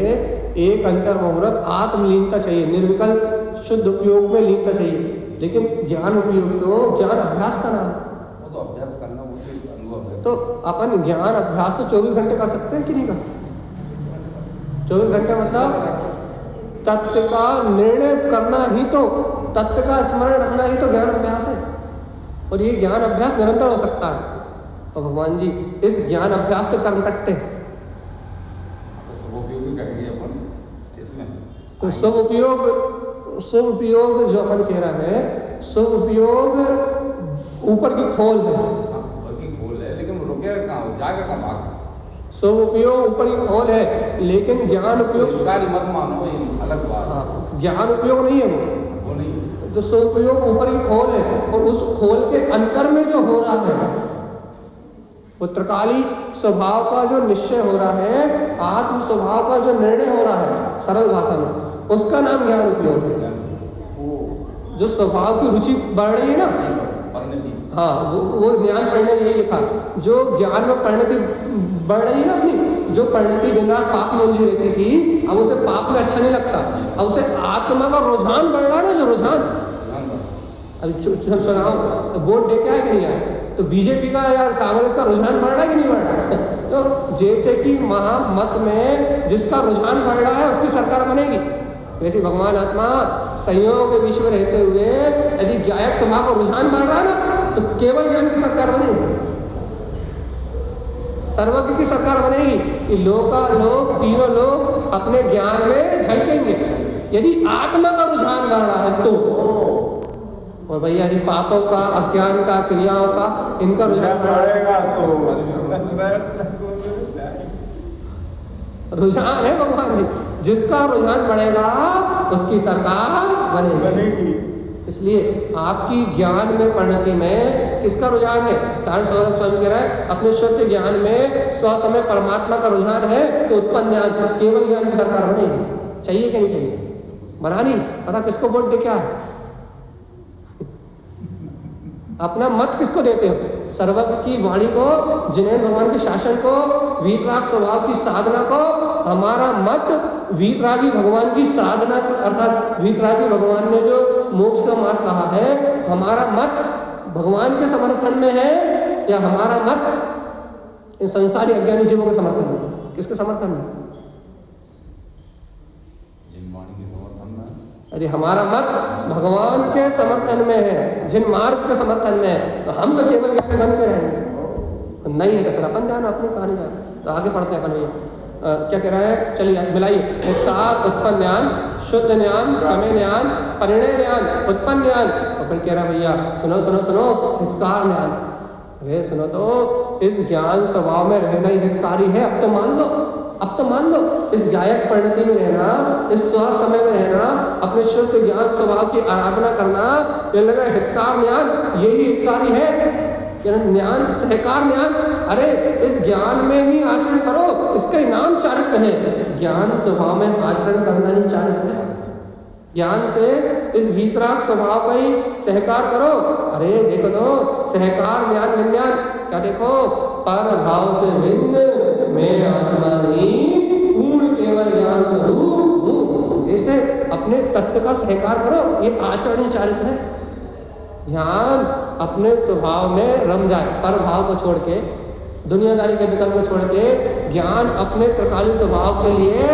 A: एक अंतर मुहूर्त आत्मलीनता चाहिए, निर्विकल्प शुद्ध उपयोग में लीनता चाहिए। लेकिन ज्ञान उपयोग तो ज्ञान अभ्यास का नाम है।
B: वो तो अभ्यास करना, वो तो अनुभव है।
A: तो अपन ज्ञान अभ्यास तो 24 घंटे कर सकते हैं कि नहीं कर सकते? 24 घंटे मतलब तत्व का निर्णय करना ही तो, तत्व का स्मरण रखना ही तो ज्ञान अभ्यास है। और ये ज्ञान अभ्यास निरंतर हो सकता है। और भगवान जी इस ज्ञान अभ्यास से कर्म कटते हैं।
B: तो सब उपयोगी करेंगे अपन इसमें।
A: तो शुभ उपयोग जो अपन कह रहा है, शुभ उपयोग ऊपर की खोल है।
B: ऊपर की खोल है, लेकिन वो रुकेगा कहाँ? वो जाएगा कहाँ? भाग।
A: शुभ उपयोग ऊपर की खोल है, लेकिन ज्ञान उपयोग
B: सारी मत मानो, ये अलग बात।
A: हाँ, ज्ञान उपयोग नहीं है
B: वो नहीं।
A: जो शुभ उपयोग ऊपर की खोल है, और उस खोल के अंतर में जो हो रहा है, वो त्रिकाली स्वभाव का जो निश्चय हो रहा है, आत्म स्वभाव का जो निर्णय हो रहा है, सरल भाषा में, उसका नाम ज्ञान उपयोग है। जो स्वभाव की रुचि बढ़ रही है ना,
B: परिणति।
A: हाँ, वो ज्ञान पढ़ने यही लिखा, जो ज्ञान में परिणति बढ़ रही है ना अपनी, जो परिणति दिन रात पाप में उलझी रहती थी, अब उसे पाप में अच्छा नहीं लगता, अब उसे आत्मा का रुझान बढ़ रहा है ना, जो रुझान। अभी सुनाओ, वोट दे के आए कि नहीं आए? तो बीजेपी का या कांग्रेस का रुझान बढ़ रहा है कि नहीं बढ़ रहा है? तो जैसे कि महामत में जिसका रुझान बढ़ रहा है उसकी सरकार बनेगी, वैसे भगवान आत्मा संयोग के बीच में रहते हुए यदि ज्ञायक सभा का रुझान बढ़ रहा है ना, तो केवल ज्ञान की सरकार बनेगी, सर्वज्ञ की सरकार बनेगी कि लोग तीनों लोग अपने ज्ञान में झलकेंगे यदि आत्मा का रुझान बढ़ रहा है तो। और भैया यदि पापों का, अज्ञान का, क्रियाओं का, इनका रुझान
D: बढ़ेगा तो
A: रुझान है भगवान जी, जिसका रुझान बढ़ेगा उसकी सरकार बनेगी। इसलिए आपकी ज्ञान में परिणति में किसका रुझान है? तारण सौरभ स्वामी कह रहा है अपने शुद्ध ज्ञान में स्व समय परमात्मा का रुझान है, तो उत्पन्न ज्ञान, केवल ज्ञान की सरकार बनेगी। चाहिए कि नहीं चाहिए? बनानी पता किसको वोट दे क्या है? अपना मत किसको देते हो? सर्वज्ञ की वाणी को, जिनेन्द्र भगवान के शासन को, वीतराग स्वभाव की साधना को। हमारा मत वीतरागी भगवान की साधना, अर्थात वीतरागी भगवान ने जो मोक्ष का मार्ग कहा है, हमारा मत भगवान के समर्थन में है या हमारा मत इन संसारी अज्ञानी जीवों के समर्थन में? किसके समर्थन में? यदि हमारा मत भगवान के समर्थन में है, जिन मार्ग के समर्थन में है, तो हम तो केवल ज्ञानी बनते रहेंगे। नहीं है तो फिर अपन जाना, अपनी कहानी जाना। तो आगे पढ़ते हैं अपन भैया क्या कह रहा है, चलिए मिलाइए। उत्पन्न ज्ञान, शुद्ध ज्ञान, समय ज्ञान, परिणय ज्ञान, उत्पन्न ज्ञान। और फिर कह रहा भैया सुनो सुनो सुनो, हितकार ज्ञान। अरे सुनो तो, इस ज्ञान स्वभाव में रहना ही हितकारी है। अब तो मान लो, अब तो मान लो, इस गायक परिणति में रहना, इस स्व समय में रहना, अपने शुद्ध ज्ञान स्वभाव की आराधना करना, ये लगा हितकार ज्ञान, यही हितकारी है। ज्ञान सहकार ज्ञान, अरे इस ज्ञान में ही आचरण करो, इसका ही नाम चारित्र्य है। ज्ञान स्वभाव में आचरण करना ही चारित्र्य है। ज्ञान से इस वीतराग स्वभाव का ही सहकार करो। अरे देखो तो, सहकार ज्ञान विज्ञान क्या देखो, पर भाव से भिन्न मैं आत्मा नहीं, पूर्ण केवल ज्ञान स्वरूप हूँ। ऐसे अपने तत्व का सहकार करो, ये आचरण चारित्र्य है। ध्यान अपने स्वभाव में रम जाए, पर भाव को छोड़ के, दुनियादारी के विकल्प को छोड़ के, ज्ञान अपने त्रिकाली स्वभाव के लिए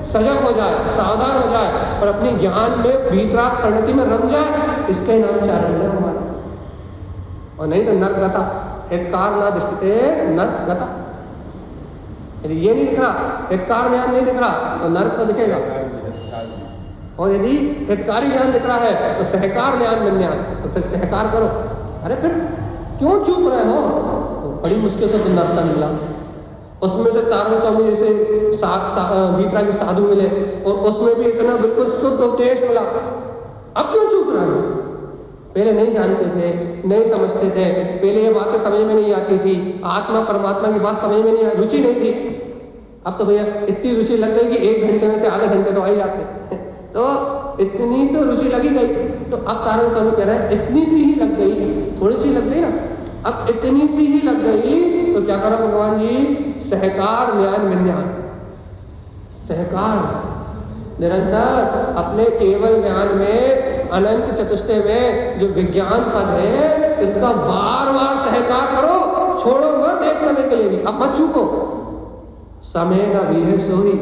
A: सजग हो जाए, सावधान हो जाए, और अपने ज्ञान में वीतराग परिणति में रम जाए। इसका ही नाम चारित्र्य है हमारा। और नहीं तो नर्कगता, हितकार न दृष्टिते नर्कगता। यदि ये नहीं दिख रहा, हितकार ज्ञान नहीं दिख रहा, तो नर्क तो दिखेगा। और यदि हितकारी ज्ञान दिख रहा है तो सहकार ज्ञान विज्ञान, तो फिर सहकार करो। अरे फिर क्यों चुप रहे हो? तो बड़ी मुश्किल से तो रास्ता निकला। उसमें से तारण स्वामी जैसे वीतरागी साधु मिले और उसमें भी इतना बिल्कुल शुद्ध उपदेश मिला। अब क्यों चुप रहे हो? पहले नहीं जानते थे, नहीं समझते थे, पहले ये बातें समझ में नहीं आती थी, आत्मा परमात्मा की बात समझ में नहीं, रुचि नहीं थी। अब तो भैया इतनी रुचि लग गई कि 1 घंटे में से आधे घंटे तो आ ही जाते तो इतनी तो रुचि लगी गई। तो अब तारण स्वामी कह रहे हैं इतनी सी ही लग गई, थोड़ी सी लग गई ना, अब इतनी सी ही लग गई तो क्या करो भगवान जी? सहकार ज्ञान विज्ञान, सहकार निरंतर अपने केवल ज्ञान में, अनंत चतुष्टय में जो विज्ञान पद है इसका बार बार सहकार करो, छोड़ो मत एक समय के लिए भी। अब मत चूको, समय का भी है सोही,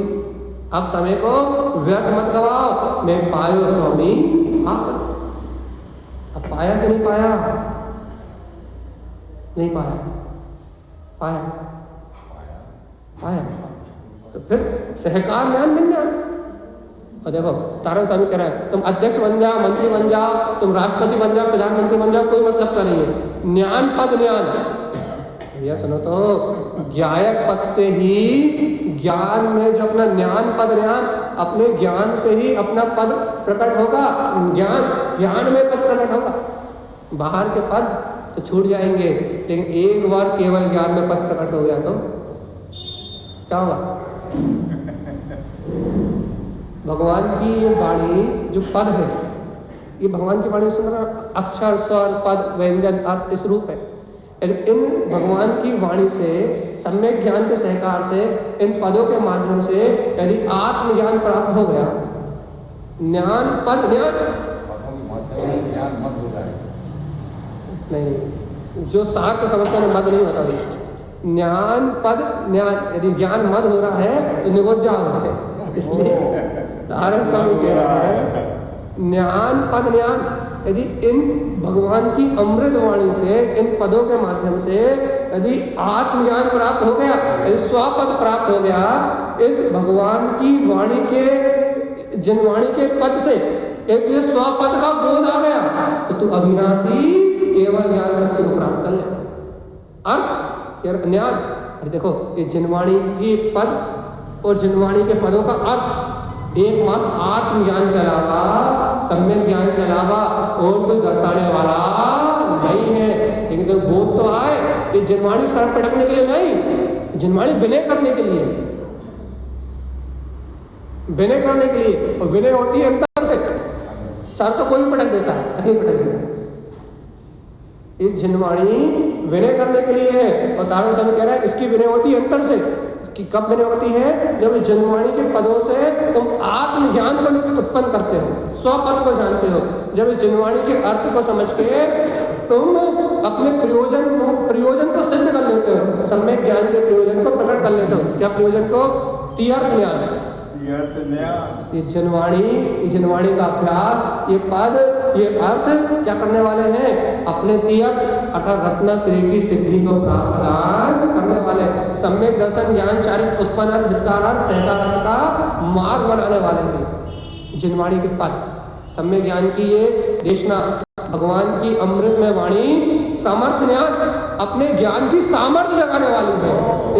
A: अब समय को व्यर्थ मत गवाओ। मैं पायो स्वामी आप, अब पाया कि नहीं पाया? नहीं पाया, पाया पाया तो फिर सहकार ज्ञान मिल जाए। और देखो तारण स्वामी कह रहे हैं तुम अध्यक्ष बन जाओ, मंत्री बन जाओ, तुम राष्ट्रपति बन जाओ, प्रधानमंत्री बन जाओ, कोई मतलब का नहीं है। ज्ञान पद ज्ञान, भैया सुनो तो, ज्ञायक पद से ही ज्ञान में जो अपना ज्ञान पद ज्ञान, अपने ज्ञान से ही अपना पद प्रकट होगा, ज्ञान में पद प्रकट होगा। बाहर के पद तो छूट जाएंगे, लेकिन एक बार केवल ज्ञान में पद प्रकट हो गया तो क्या होगा? भगवान की ये वाणी जो पद है, ये भगवान की वाणी सुन रहा, अक्षर स्वर पद व्यंजन अर्थ इस रूप है। इन भगवान की वाणी से, सम्यक ज्ञान के सहकार से, इन पदों के माध्यम से यदि आत्मज्ञान प्राप्त हो गया, ज्ञान पद ज्ञान
B: ज्ञान मत हो जाए
A: नहीं, जो सार को समझते हैं मद नहीं होता भाई। ज्ञान पद ज्ञान, यदि ज्ञान मद हो रहा है तो निगोजा हो रहा है। इसलिए तारण स्वामी कह रहा है ज्ञान पद ज्ञान, यदि इन भगवान की अमृत वाणी से, इन पदों के माध्यम से यदि आत्मज्ञान प्राप्त हो गया, यदि स्वपद प्राप्त हो गया, इस भगवान की वाणी के, जिनवाणी के पद से एक ये स्वपद का बोध आ गया तो तू अविनाशी केवल ज्ञान शक्ति को प्राप्त कर ले। अर्थ तेरा ज्ञान, अरे देखो ये जिनवाणी की पद और जिनवाणी के पदों का अर्थ एकमात्र आत्मज्ञान के अलावा, सम्यक ज्ञान के अलावा और कोई दर्शाने वाला नहीं है। लेकिन तो बोध तो आए, ये जिनवाणी सर पटकने के लिए नहीं, जिनवाणी विनय करने के लिए, विनय करने के लिए। और विनय होती है अंतर से, सर तो कोई पटक देता है, कहीं पटक देता है। ये जिनवाणी विनय करने के लिए है। और तारण स्वामी कह रहा है इसकी विनय होती है अंतर से, कि कब विनय होती है? जब जिनवाणी के पदों से तुम आत्मज्ञान को उत्पन्न करते हो, स्वपद को जानते हो। जब इस जिनवाणी के अर्थ को समझ के तुम अपने प्रयोजन को सिद्ध कर लेते हो, सम्यक ज्ञान के प्रयोजन को प्रकट कर लेते हो। क्या प्रयोजन को? तीर्थ ज्ञान, ये जिनवाणी का अभ्यास, ये पद, ये अर्थ क्या करने वाले हैं? अपने तीर्थ अर्थात रत्नत्रय की सिद्धि को प्रदान करने वाले, सम्यक दर्शन ज्ञान चारित्र उत्पन्न हितकारक सहकारक का मार्ग बनाने वाले हैं जिनवाणी के पद। सम्यक ज्ञान की ये देशना, भगवान की अमृत में वाणी समर्थ ज्ञान, अपने ज्ञान की सामर्थ्य जगाने वाली है।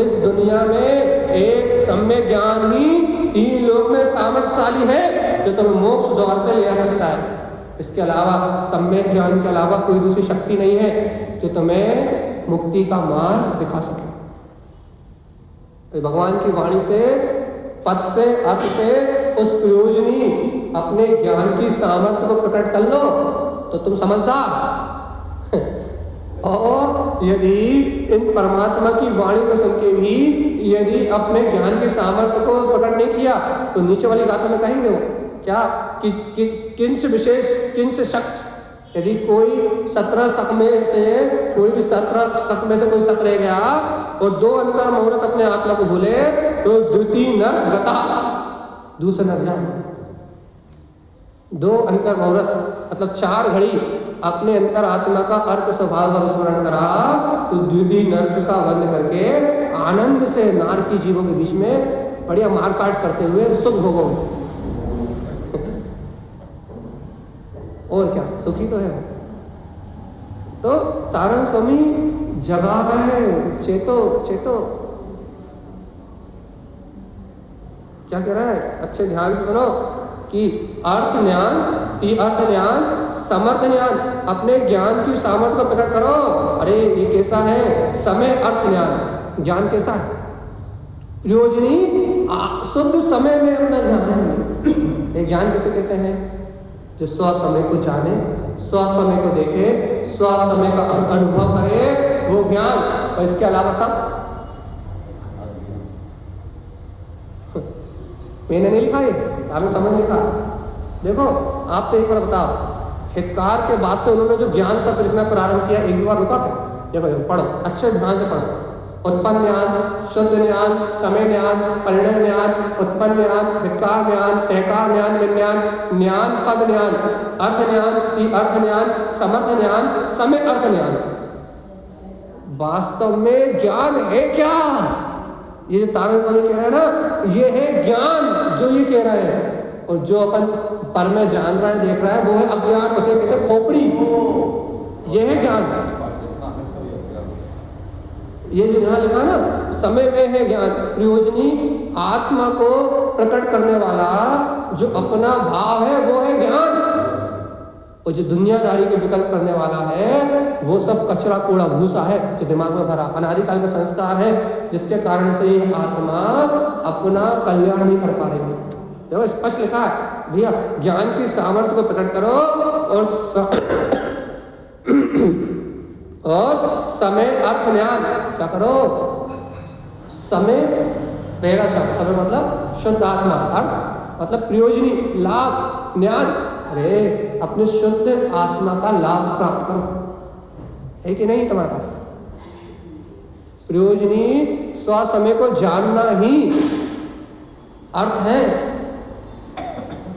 A: इस दुनिया में एक सम्यक ज्ञान ही 3 लोक में सामर्थ्यशाली है जो तुम्हें मोक्ष द्वार पे ले आ सकता है। इसके अलावा, सम्यक ज्ञान के अलावा कोई दूसरी शक्ति नहीं है जो तुम्हें मुक्ति का मार्ग दिखा सके। तो भगवान की वाणी से, पद से, अर्थ से उस प्रयोजनी अपने ज्ञान की सामर्थ्य को प्रकट कर लो तो तुम समझदार। और यदि इन परमात्मा की वाणी को सुन के भी यदि अपने ज्ञान की सामर्थ्य को प्रकट नहीं किया तो नीचे वाली गाथा में कहेंगे वो क्या कि किंच विशेष किंच शक, यदि कोई 17 शक में से कोई भी 17 शक में से कोई शक रह गया और 2 अंतर मुहूर्त अपने आत्मा को भूले तो द्वितीय नर गता, दूसरा नर जाएगा। 2 अंतर मुहूर्त मतलब 4 घड़ी अपने अंतर आत्मा का अर्थ स्वभाव का विस्मरण करा तो द्वितीय नर्क का वध करके आनंद से नार की जीवों के बीच में बढ़िया मारकाट करते हुए सुख भोगो। और क्या सुखी तो है। तो तारण स्वामी जगा रहे, चेतो चेतो। क्या कह रहा है, अच्छे ध्यान से सुनो कि अर्थ ज्ञान, अर्थ ज्ञान, समर्थ ज्ञान, अपने ज्ञान की सामर्थ्य को प्रकट करो। अरे ये कैसा है, समय अर्थ ज्ञान, ज्ञान कैसा है, प्रयोजनी शुद्ध समय में अपना ज्ञान है। ये ज्ञान किसे कहते हैं, जो स्व समय को जाने, स्व समय को देखे, स्व समय का अनुभव करे, वो ज्ञान। और इसके अलावा सब मैंने नहीं लिखा, ये आपने समझ लिखा। देखो आप तो एक बार बताओ, हितकार के बाद से उन्होंने जो ज्ञान शब्द लिखना प्रारंभ किया, एक बार रुका क्या? देखो पढ़ो, अच्छे ध्यान से पढ़ो। उत्पन्न ज्ञान, शुद्ध ज्ञान, समय ज्ञान, परिणय ज्ञान, उत्पन्न ज्ञान, हितकार ज्ञान, सहकार ज्ञान, विज्ञान, ज्ञान पद ज्ञान, अर्थ ज्ञान, अर्थ ज्ञान, समर्थ ज्ञान, समय अर्थ ज्ञान। वास्तव में ज्ञान है क्या? ये जो तारण स्वामी कह रहे हैं ना, ये है ज्ञान जो ये कह रहे हैं। और जो अपन पर में जान रहा है, देख रहा है, वो है अज्ञान, उसे कहते हैं खोपड़ी। ये है ज्ञान। ये जो यहाँ लिखा ना, समय में है ज्ञान, प्रयोजनी आत्मा को प्रकट करने वाला जो अपना भाव है, वो है ज्ञान। और जो दुनियादारी के विकल्प करने वाला है, वो सब कचरा कूड़ा भूसा है जो दिमाग में भरा, अनादिकाल का संस्कार है, जिसके कारण से ये आत्मा अपना कल्याण नहीं कर पा रही है। देखो स्पष्ट लिखा है भैया, ज्ञान की सामर्थ्य को प्रकट करो और समय अर्थ ज्ञान क्या करो, समय पहला शब्द, समय मतलब शुद्ध आत्मा, अर्थ मतलब प्रयोजनी लाभ, ज्ञान। अरे अपने शुद्ध आत्मा का लाभ प्राप्त करो, है कि नहीं तुम्हारे पास? प्रयोजनी स्व समय को जानना ही अर्थ है।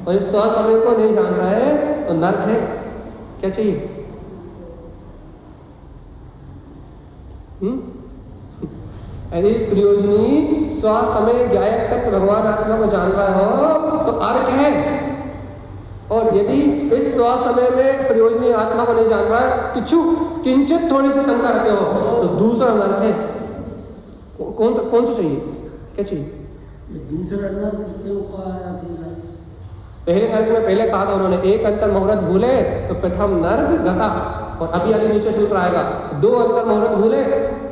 A: और इस स्व समय को नहीं जान रहा है तो नर्क है। क्या चाहिए? यदि प्रयोजनी स्व समय गायक तक भगवान आत्मा को जान रहा हो तो अर्क है। और यदि इस स्व समय में प्रयोजनी आत्मा को नहीं जान रहा है, किंचित थोड़ी सी शंका रखे हो, तो दूसरा नर्क है। कौन सा चाहिए? क्या चाहिए?
C: दूसरा नर्क क्यों कहा रखेगा?
A: पहले नर्क में पहले कहा था उन्होंने, एक अंतर मुहूर्त भूले तो प्रथम नर्क गता। और अभी आगे नीचे सूत्र आएगा, दो अंतर मुहूर्त भूले।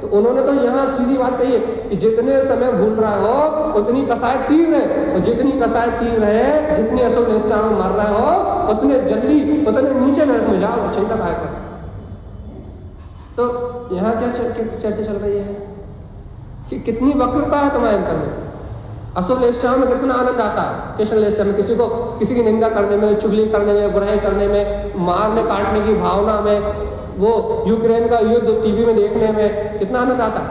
A: तो उन्होंने तो यहाँ सीधी बात कही है कि जितने समय भूल रहा हो उतनी कसाय तीव्र है, और जितनी कसाय तीव्र है, जितनी अशुभ निष्ठा में मर रहे हो, उतने जल्दी उतने नीचे नरक में जाओ, चिंता काय कर। तो यहाँ क्या चर्चा चल रही है कि कितनी वक्रता है तुम्हारे अंतर में। अशुभ निष्ठा में कितना आनंद आता है, कृष्ण निष्ठा में किसी की निंदा करने में, चुगली करने में, बुराई करने में, मारने काटने की भावना में, वो यूक्रेन का युद्ध टीवी में देखने में कितना आनंद आता है,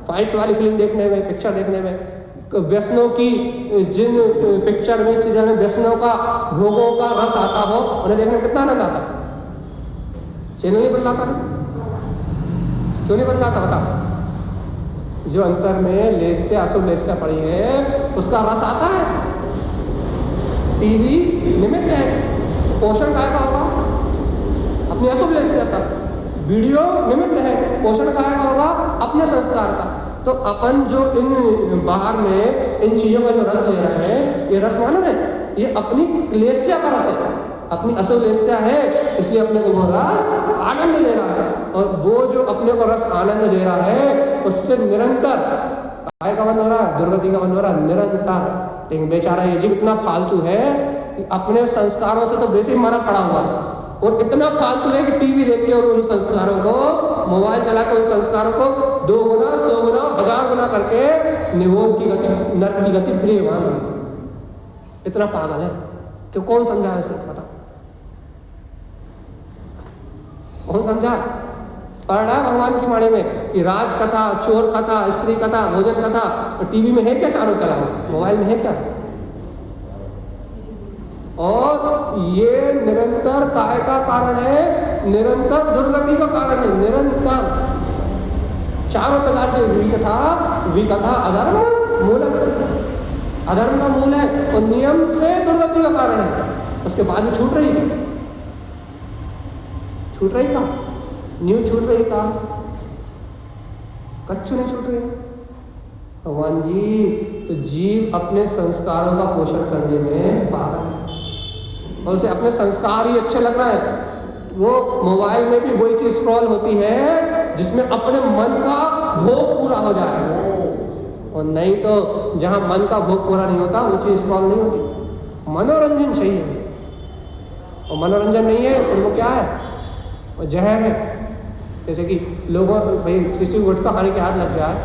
A: फाइट वाली फिल्म देखने में, पिक्चर देखने में। व्यसनों की जिन पिक्चर में, सीरियल में व्यसनों का, भोगों का रस आता हो, उन्हें देखने में कितना आनंद आता है। चैनल नहीं बदलाता ना, क्यों नहीं बदलाता बताओ? जो अंतर में लेस्या, अशुभ लेस्या पड़ी है, उसका रस आता है। टीवी निमित्त है, पोषण काय का होगा? अपनी अशुभ लेस्या का। वीडियो निमित्त है, पोषण काय का होगा? अपने संस्कार का। तो अपन जो इन बाहर में इन चीजों का जो रस ले रहे हैं, ये रस मालूम है, ये अपनी क्लेस्या का रस है, अपनी अशुभ लेस्या है, इसलिए अपने को वो रस आनंद ले रहा है। और वो जो अपने को रस आनंद दे रहा है, उससे निरंतर काय का बंद हो रहा है, दुर्गति का बंद हो रहा है निरंतर। लेकिन बेचारा ये जीव इतना फालतू है कि अपने संस्कारों से तो वैसे ही मरा पड़ा हुआ है, और इतना फालतू है कि टीवी देख के और उन संस्कारों को, मोबाइल चला के उन संस्कारों को 2 गुना, 100 गुना, 1000 गुना करके निरोध की गति, नर्क की गति प्रिय मान रहे। इतना पागल है कि कौन समझा इसे? पता कौन समझा? पढ़ रहा है भगवान की वाणी में कि राज कथा, चोर कथा, स्त्री कथा, भोजन कथा, तो टीवी में है क्या? चारों के अलावा मोबाइल में है क्या? और ये निरंतर काय का कारण है, निरंतर दुर्गति का कारण है। निरंतर चारों प्रकार की विकथा अधर्म मूल, अधर्म का मूल है और नियम से दुर्गति का कारण है। उसके बाद भी छूट रही क्या? न्यू छूट रही काम, कच्चू नहीं छूट रही। भगवान जी तो जीव अपने संस्कारों का पोषण करने में पागल है और उसे अपने संस्कार ही अच्छे लग रहा है। वो मोबाइल में भी वही चीज स्क्रॉल होती है जिसमें अपने मन का भोग पूरा हो जाए, और नहीं तो जहां मन का भोग पूरा नहीं होता वो चीज स्क्रॉल नहीं होती। मनोरंजन चाहिए, और मनोरंजन नहीं है तो वो क्या है, वो जहर है। जैसे कि लोगों भाई किसी को गुटखा खाने की आदत लग जाए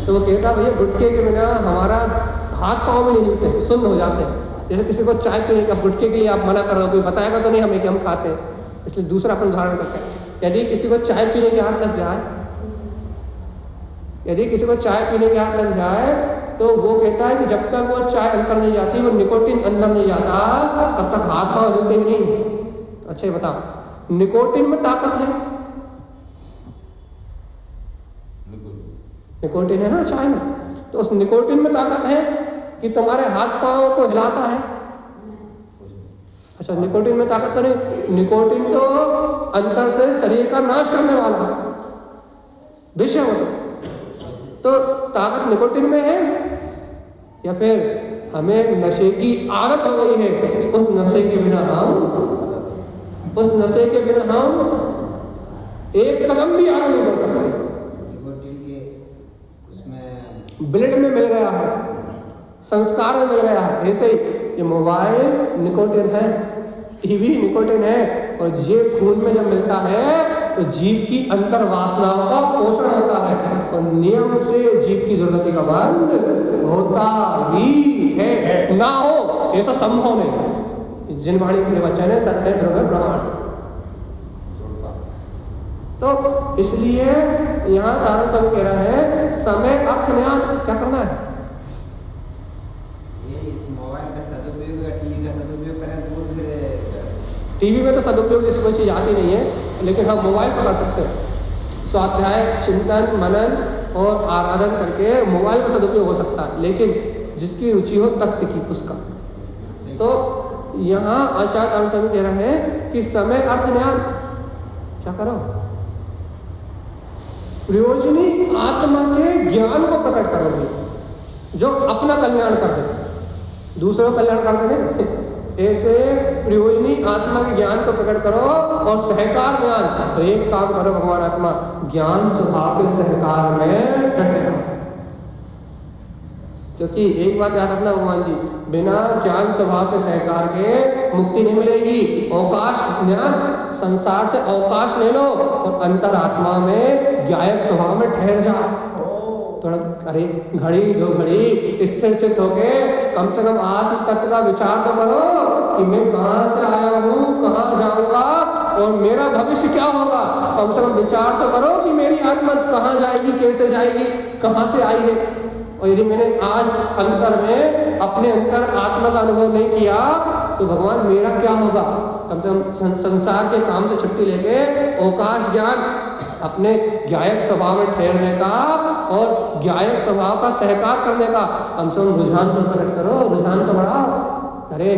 A: तो वो कहता भैया गुटखे के बिना हमारा हाथ पाँव भी नहीं हिलते, सुन्न हो जाते हैं। जैसे किसी को चाय पीने का, गुटखे के लिए आप मना करो, कोई बताएगा तो नहीं हमें कि हम खाते हैं, इसलिए दूसरा अपन उदाहरण करते हैं। यदि किसी को चाय पीने की आदत लग जाए, यदि किसी को चाय पीने की आदत लग जाए तो वो कहता है कि जब तक वो चाय अंदर नहीं जाती, वो निकोटिन अंदर नहीं जाता, तब तक हाथ पाँव हिलते भी नहीं। अच्छा ये बताओ, निकोटिन में ताकत है, निकोटिन है ना चाय में, तो उस निकोटिन में ताकत है कि तुम्हारे हाथ पाँव को हिलाता है। अच्छा निकोटिन में ताकत तो नहीं, निकोटिन तो अंतर से शरीर का नाश करने वाला विषय हो, तो ताकत निकोटिन में है, या फिर हमें नशे की आदत हो गई है कि उस नशे के बिना हम एक कदम भी आगे नहीं बढ़ सकते। ब्लड में मिल गया है, संस्कार में मिल गया है। ऐसे ही ये मोबाइल निकोटिन है, टीवी निकोटिन है, और ये खून में जब मिलता है तो जीव की अंतर वासनाओं का पोषण होता है, और नियम से जीव की दुर्गति का बंद होता ही है। ना हो ऐसा संभव नहीं। जिनवाणी के वचन है सत्य ध्रुव प्रमाण। तो इसलिए यहाँ तारण सब कह रहा है समय अर्थ ज्ञान क्या करना है।
E: ये इस मोबाइल का सदुपयोग या टीवी का सदुपयोग करें तो फिर
A: टीवी में तो सदुपयोग जैसी कोई चीज़ आती नहीं है, लेकिन हम मोबाइल पर कर सकते हैं। स्वाध्याय, चिंतन, मनन और आराधन करके मोबाइल का सदुपयोग हो सकता है, लेकिन जिसकी रुचि हो तत्व की उसका। तो यहाँ आचार्य तारण स्वामी कह रहे हैं कि समय अर्थ ज्ञान क्या करो, प्रयोजनी आत्मा के ज्ञान को प्रकट करोगे जो अपना कल्याण कर दे, दूसरों का कल्याण कर दे। ऐसे प्रयोजनी आत्मा के ज्ञान को प्रकट करो और सहकार ज्ञान। तो एक काम करो भगवान आत्मा, ज्ञान स्वभाव के सहकार में डटे रहो। क्योंकि एक बात याद रखना भगवान जी, बिना ज्ञान स्वभाव के सहकार के मुक्ति नहीं मिलेगी। अवकाश ज्ञान, संसार से अवकाश ले लो और अंतरात्मा में ज्ञायक स्वभाव में ठहर जाओ। थोड़ा अरे घड़ी दो घड़ी स्थिर चित्त होके कम से कम आत्म तत्व का विचार तो करो कि मैं कहाँ से आया हूँ, कहाँ जाऊँगा और मेरा भविष्य क्या होगा। कम से कम विचार तो करो कि मेरी आत्मा कहाँ जाएगी, कैसे जाएगी, कहाँ से आई है। और यदि मैंने आज अंतर में अपने अंतर आत्मा का अनुभव नहीं किया तो भगवान मेरा क्या होगा। कम से कम संसार के काम से छुट्टी लेके अवकाश ज्ञान, अपने ज्ञायक स्वभाव में ठहरने का और ज्ञायक स्वभाव का सहकार करने का कम से कम रुझान तो प्रकट करो, रुझान तो बढ़ाओ। अरे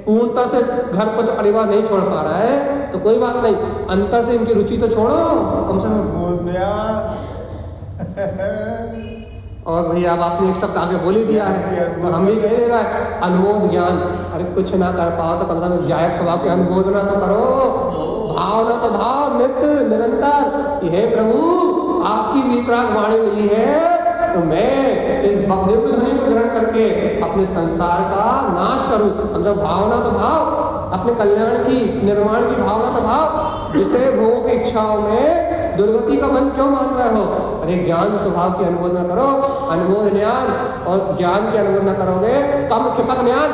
A: पूर्णता से घर पर तो परिवार नहीं छोड़ पा रहा है तो कोई बात नहीं, अंतर से इनकी रुचि तो छोड़ो कम से कम। और भैया अब आपने एक शब्द आगे बोल ही दिया है तो हम भी कह दे रहा है अनुमोद ज्ञान। अरे कुछ ना कर पाओ तो कम से कम ज्ञायक स्वभाव की अनुमोदना तो करो, भावना तो भाव नित्य निरंतर। हे प्रभु आपकी वितराग वाणी मिली है तो मैं इस दिव्य ध्वनि को ग्रहण करके अपने संसार का नाश करूं। कम से कम भावना तो भाव, अपने कल्याण की निर्माण की भावना तो भाव। जिसे भोग की इच्छाओं में दुर्गति का बंध क्यों मान रहे हो। अरे ज्ञान स्वभाव की अनुमोदना करो, अनुमोद ज्ञान और ज्ञान की अनुमोदना करोगे कम क्षिपक ज्ञान,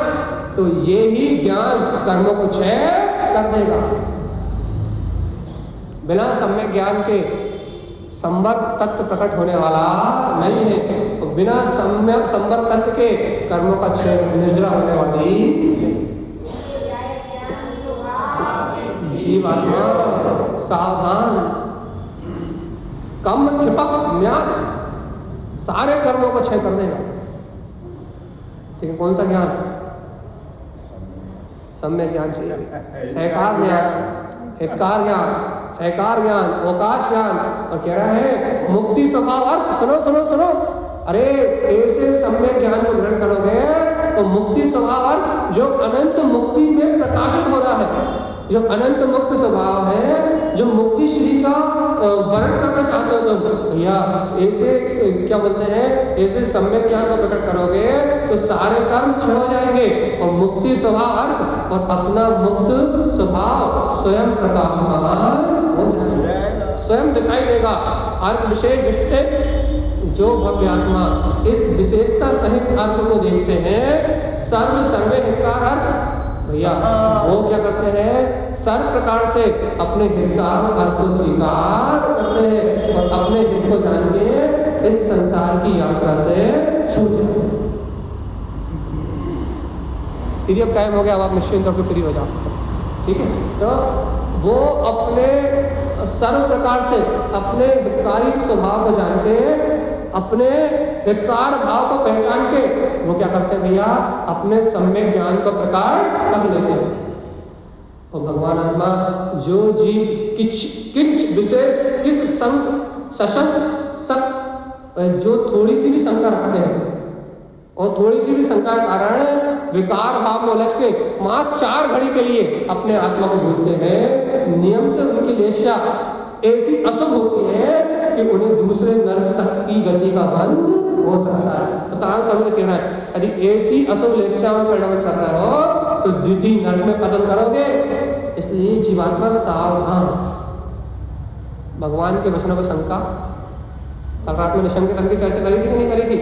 A: तो ये ही ज्ञान कर्मों को क्षय कर देगा। बिना सम्यक ज्ञान के संवर्ग तत्व प्रकट होने वाला नहीं है, तो बिना सम्यक संवर्ग तत्व के कर्मों का क्षय निर्जरा होने वाली जीवात्मा सावधान। कम क्षिपक ज्ञान सारे कर्मों को क्षय कर देगा। लेकिन कौन सा ज्ञान, सम्यक ज्ञान चाहिए, सहकार ज्ञान, हितकार ज्ञान। सहकार ज्ञान, अवकाश ज्ञान, और कह रहा है मुक्ति स्वभाव अर्थ। सुनो सुनो सुनो, अरे ऐसे सम्यक ज्ञान को ग्रहण करोगे तो मुक्ति स्वभाव अर्थ जो अनंत मुक्ति में प्रकाशित हो रहा है, जो अनंत मुक्त स्वभाव है, जो मुक्ति श्री का वर्णन करना चाहते हो तुम भैया, ऐसे क्या बोलते हैं, ऐसे सम्यक ज्ञान को प्रकट करोगे तो सारे कर्म क्षय हो जाएंगे और मुक्ति स्वभाव अर्थ और अपना मुक्त स्वभाव स्वयं प्रकाशमान हो जाएगा, स्वयं दिखाई देगा। अर्थ विशेष दृष्टि जो भव्य आत्मा इस विशेषता सहित अर्थ को देखते हैं, सर्वे हितकार अर्थ भैया वो क्या करते हैं, सर्व प्रकार से अपने हितकार अर्थ को स्वीकार करते हैं और अपने हित को जान के इस संसार की यात्रा से छूट जाते हैं। यदि अब टाइम हो गया, अब आप निश्चिंत होकर फ्री हो जाओ, ठीक है। तो वो अपने सर्व प्रकार से अपने हितकारी स्वभाव को जान के, अपने हितकार भाव को पहचान के वो क्या करते हैं भैया, अपने सम्यक ज्ञान को प्रकार कर लेते हैं। और भगवान आत्मा जो जीव किंच विशेष किस संक सशंक सक जो थोड़ी सी भी शंका रखते हैं और थोड़ी सी भी शंका के कारण विकार भाव में उलझ के मात्र 4 घड़ी के लिए अपने आत्मा को भूलते हैं, नियम से उनकी लेशा ऐसी अशुभ होती है कि उन्हें दूसरे नर्क तक की गति का बंद हो सकता है। तो तारण स्वामी कह रहा है यदि ऐसी अशुभ लेशा में परिणमित कर रहे हो तो द्वितीय नर्क में पतन करोगे। इसलिए जीवात्मा सावधान। भगवान के वचनों पर शंका, कल रात में निशंक की चर्चा करी थी कि नहीं करी थी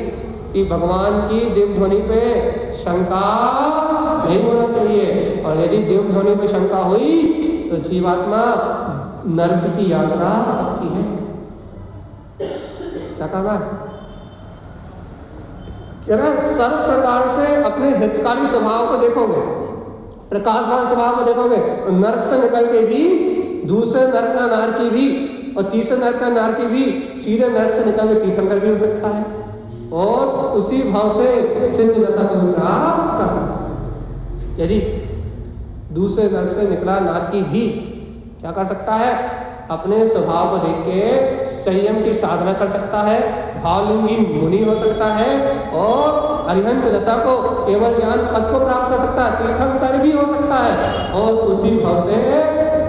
A: कि भगवान की दिव्य ध्वनि पे शंका नहीं होना चाहिए, और यदि दिव्य ध्वनि पे शंका हुई तो जीवात्मा नर्क की यात्रा आपकी है। क्या कहना है, कह रहा है सर्व प्रकार से अपने हितकारी स्वभाव को देखोगे, प्रकाशवान स्वभाव को देखोगे तो नर्क से निकल के भी दूसरे नर्क का नारकी भी और तीसरे नर्क का नारकी भी सीधे नर्क से निकल के तीर्थंकर भी हो सकता है और उसी भाव से सिद्ध दशा को प्राप्त कर सकता है। यदि दूसरे नर्क से निकला नारकी भी क्या कर सकता है, अपने स्वभाव को देख के संयम की साधना कर सकता है, भावलिंगी मुनि हो सकता है और अरिहंत दशा को केवल ज्ञान पद को प्राप्त कर सकता है, तीर्थंकर भी हो सकता है और उसी भाव से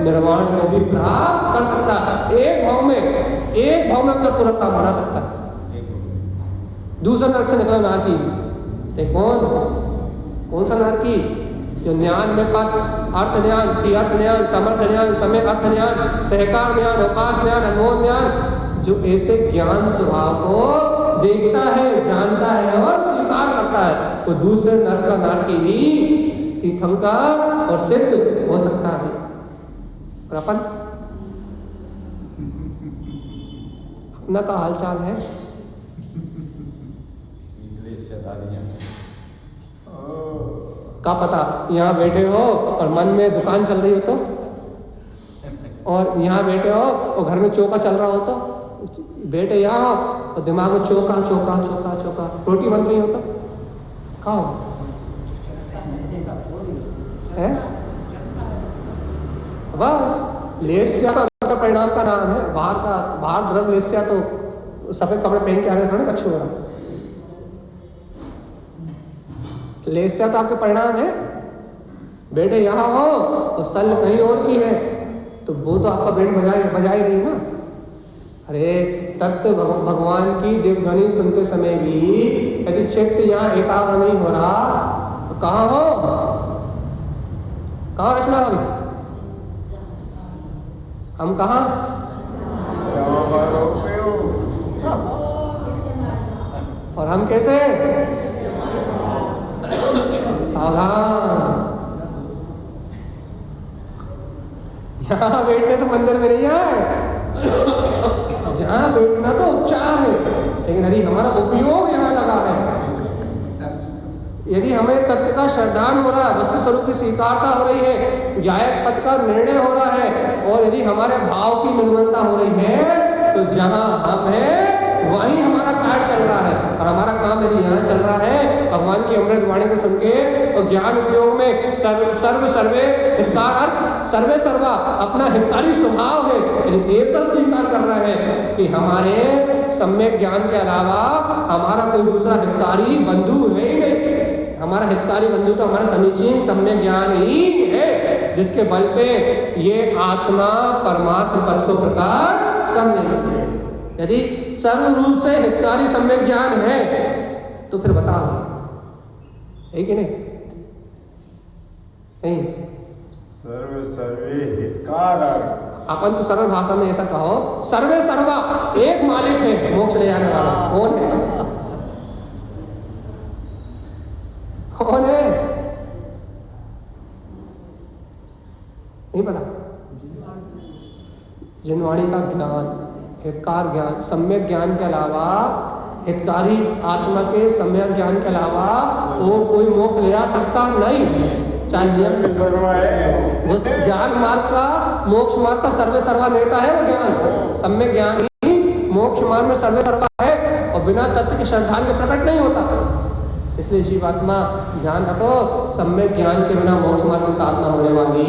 A: निर्वाण को भी प्राप्त कर सकता है। एक भाव में अपना पूरा काम बना सकता है। दूसरा नर्क से निकला नारकी, कौन सा नारकी, जो ज्ञान में पद, अर्थ ज्ञान, अर्थ ज्ञान, समर्थ ज्ञान, समय अर्थ ज्ञान, सहकार ज्ञान, अवकाश ज्ञान, अनुभव ज्ञान, जो ऐसे ज्ञान स्वभाव को देखता है, जानता है और स्वीकार करता है, वो दूसरे नर्क का नारकी भी तीर्थंकर और सिद्ध हो सकता है। और अपन अपना का हालचाल है का पता, यहाँ बैठे हो और मन में दुकान चल रही हो तो, और यहाँ बैठे हो और घर में चौका चल रहा हो तो, बैठे यहाँ हो और दिमाग में चौका चौका चौका चौका रोटी बन रही हो तो खाओ है। बस लेस्या तो परिणाम का नाम है, बाहर द्रव लेस्या तो सफेद कपड़े पहन के आने थोड़े अच्छे हो रहा, लेस्या तो आपके परिणाम है। बैठे यहाँ हो और सल कहीं और की है तो वो तो आपका बैंड बजा ही रही ना। अरे तत्व भगवान की देवध्वनि सुनते समय भी यदि चित्त यहाँ एकाग्र नहीं हो रहा तो कहाँ हो, कहाँ रचना हम कहाँ, और हम कैसे सावधान। यहाँ बैठने से मंदिर में नहीं आए, जहाँ बैठना तो उपचार है, लेकिन यदि हमारा उपयोग यहाँ लगा है, यदि हमें तत्व का श्रद्धान हो रहा है, वस्तु स्वरूप की स्वीकारता हो रही है, जायक पद का निर्णय हो रहा है और यदि हमारे भाव की निर्मलता हो रही है तो जहाँ हम हैं वहीं हमारा कार्य चल रहा है। और हमारा काम यदि यहाँ चल रहा है भगवान की अमृत वाणी को सुन के और ज्ञान उपयोग में सर्वे हितकार अर्थ सर्वे सर्वा अपना हितकारी स्वभाव है, एक साथ स्वीकार कर रहे हैं कि हमारे सम्यक ज्ञान के अलावा हमारा कोई दूसरा हितकारी बंधु है ही नहीं। हमारा हितकारी बंधु तो हमारा समीचीन सम्यक ज्ञान ही है, जिसके बल पे ये आत्मा परमात्मा पद को प्रकार कर लेगी। यदि सर्व रूप से हितकारी सम्यक ज्ञान है तो फिर बताओ है कि नहीं? नहीं,
D: सर्वे हितकार।
A: अपन तो सरल भाषा में ऐसा कहो, सर्वे सर्वा एक मालिक है मोक्ष ले जाने वाला। कौन है? कौन है? नहीं पता। जिनवाणी का ज्ञान, हितकार ज्ञान, सम्यक ज्ञान के अलावा, हितकारी आत्मा के सम्यक ज्ञान के अलावा वो कोई मोक्ष ले जा सकता नहीं। चाहे उस ज्ञान मार्ग का, मोक्ष मार्ग का सर्वे सर्वा लेता है वो ज्ञान। सम्यक ज्ञान ही मोक्ष मार्ग में सर्वे सर्वा है और बिना तत्व के श्रद्धान के प्रकट नहीं होता। इसलिए शिव आत्मा ध्यान रखो, सम्यक ज्ञान के बिना मोक्ष मार्ग की साधना होने वाली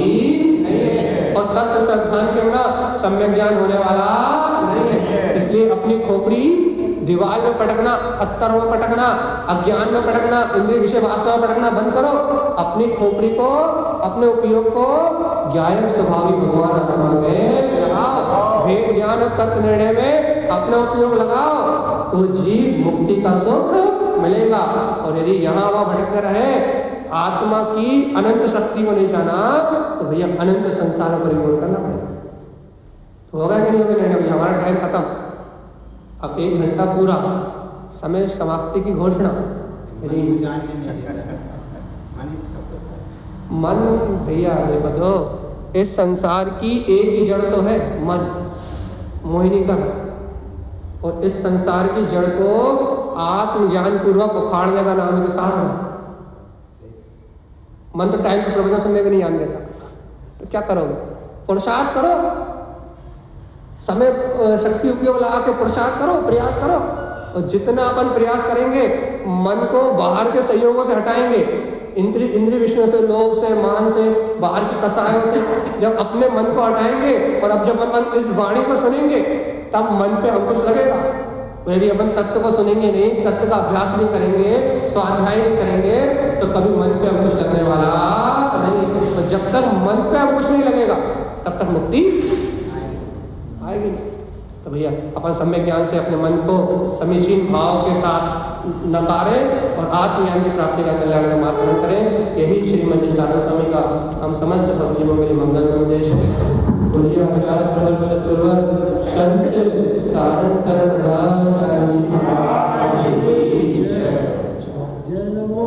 A: नहीं है और तत्व श्रद्धान के बिना सम्यक ज्ञान होने वाला नहीं है। इसलिए अपनी खोपड़ी दीवार में पटकना, पत्थरों में पटकना, अज्ञान में पटकना, इंद्रिय विषय वासना में पटकना बंद करो। अपनी खोपड़ी को, अपने उपयोग को ज्ञायक स्वभावी भगवान में लगाओ। भेद ज्ञान और तत्व निर्णय में अपना उपयोग लगाओ तो जीव मुक्ति का सुख मिलेगा। और यदि यहाँ वहाँ भटकते रहे, आत्मा की अनंत शक्ति को नहीं जाना तो भैया अनंत संसार में परिपूर्ण करना पड़ेगा। तो होगा कि नहीं होगा? नहीं भैया, हमारा टाइम खत्म। अब 1 घंटा पूरा, समय समाप्ति की घोषणा। मन भैया देखो तो इस संसार की एक ही जड़ तो है, मन, मोहिनी का। और इस संसार की जड़ को आत्मज्ञान पूर्वक उखाड़ने का नाम है तो साधना। मन तो टाइम पर प्रवचन सुनने भी नहीं जान देता, तो क्या करोगे? पुरुषार्थ करो, समय शक्ति उपयोग लगा के पुरुषार्थ करो, प्रयास करो। और जितना अपन प्रयास करेंगे, मन को बाहर के संयोगों से हटाएंगे, इंद्रिय विषयों से, लोभ से, मान से, बाहर की कसायों से, जब अपने मन को हटाएंगे और अब जब अपन इस वाणी को सुनेंगे तब मन पे अंकुश लगेगा। यदि अपन तत्व को सुनेंगे नहीं, तत्व का अभ्यास नहीं करेंगे, स्वाध्याय नहीं करेंगे तो कभी मन पे अंकुश लगने वाला नहीं। तो जब तक मन पे अंकुश नहीं लगेगा तब तक मुक्ति आएगी। तो भैया अपन सम्यक ज्ञान से अपने मन को समीचीन भाव के साथ नकारें और आत्मज्ञान की प्राप्ति का कल्याण का मार्ग करें। यही श्रीमद चिंतानंद स्वामी का हम समस्त भक्तों के लिए मंगल उपदेश है। जय नमो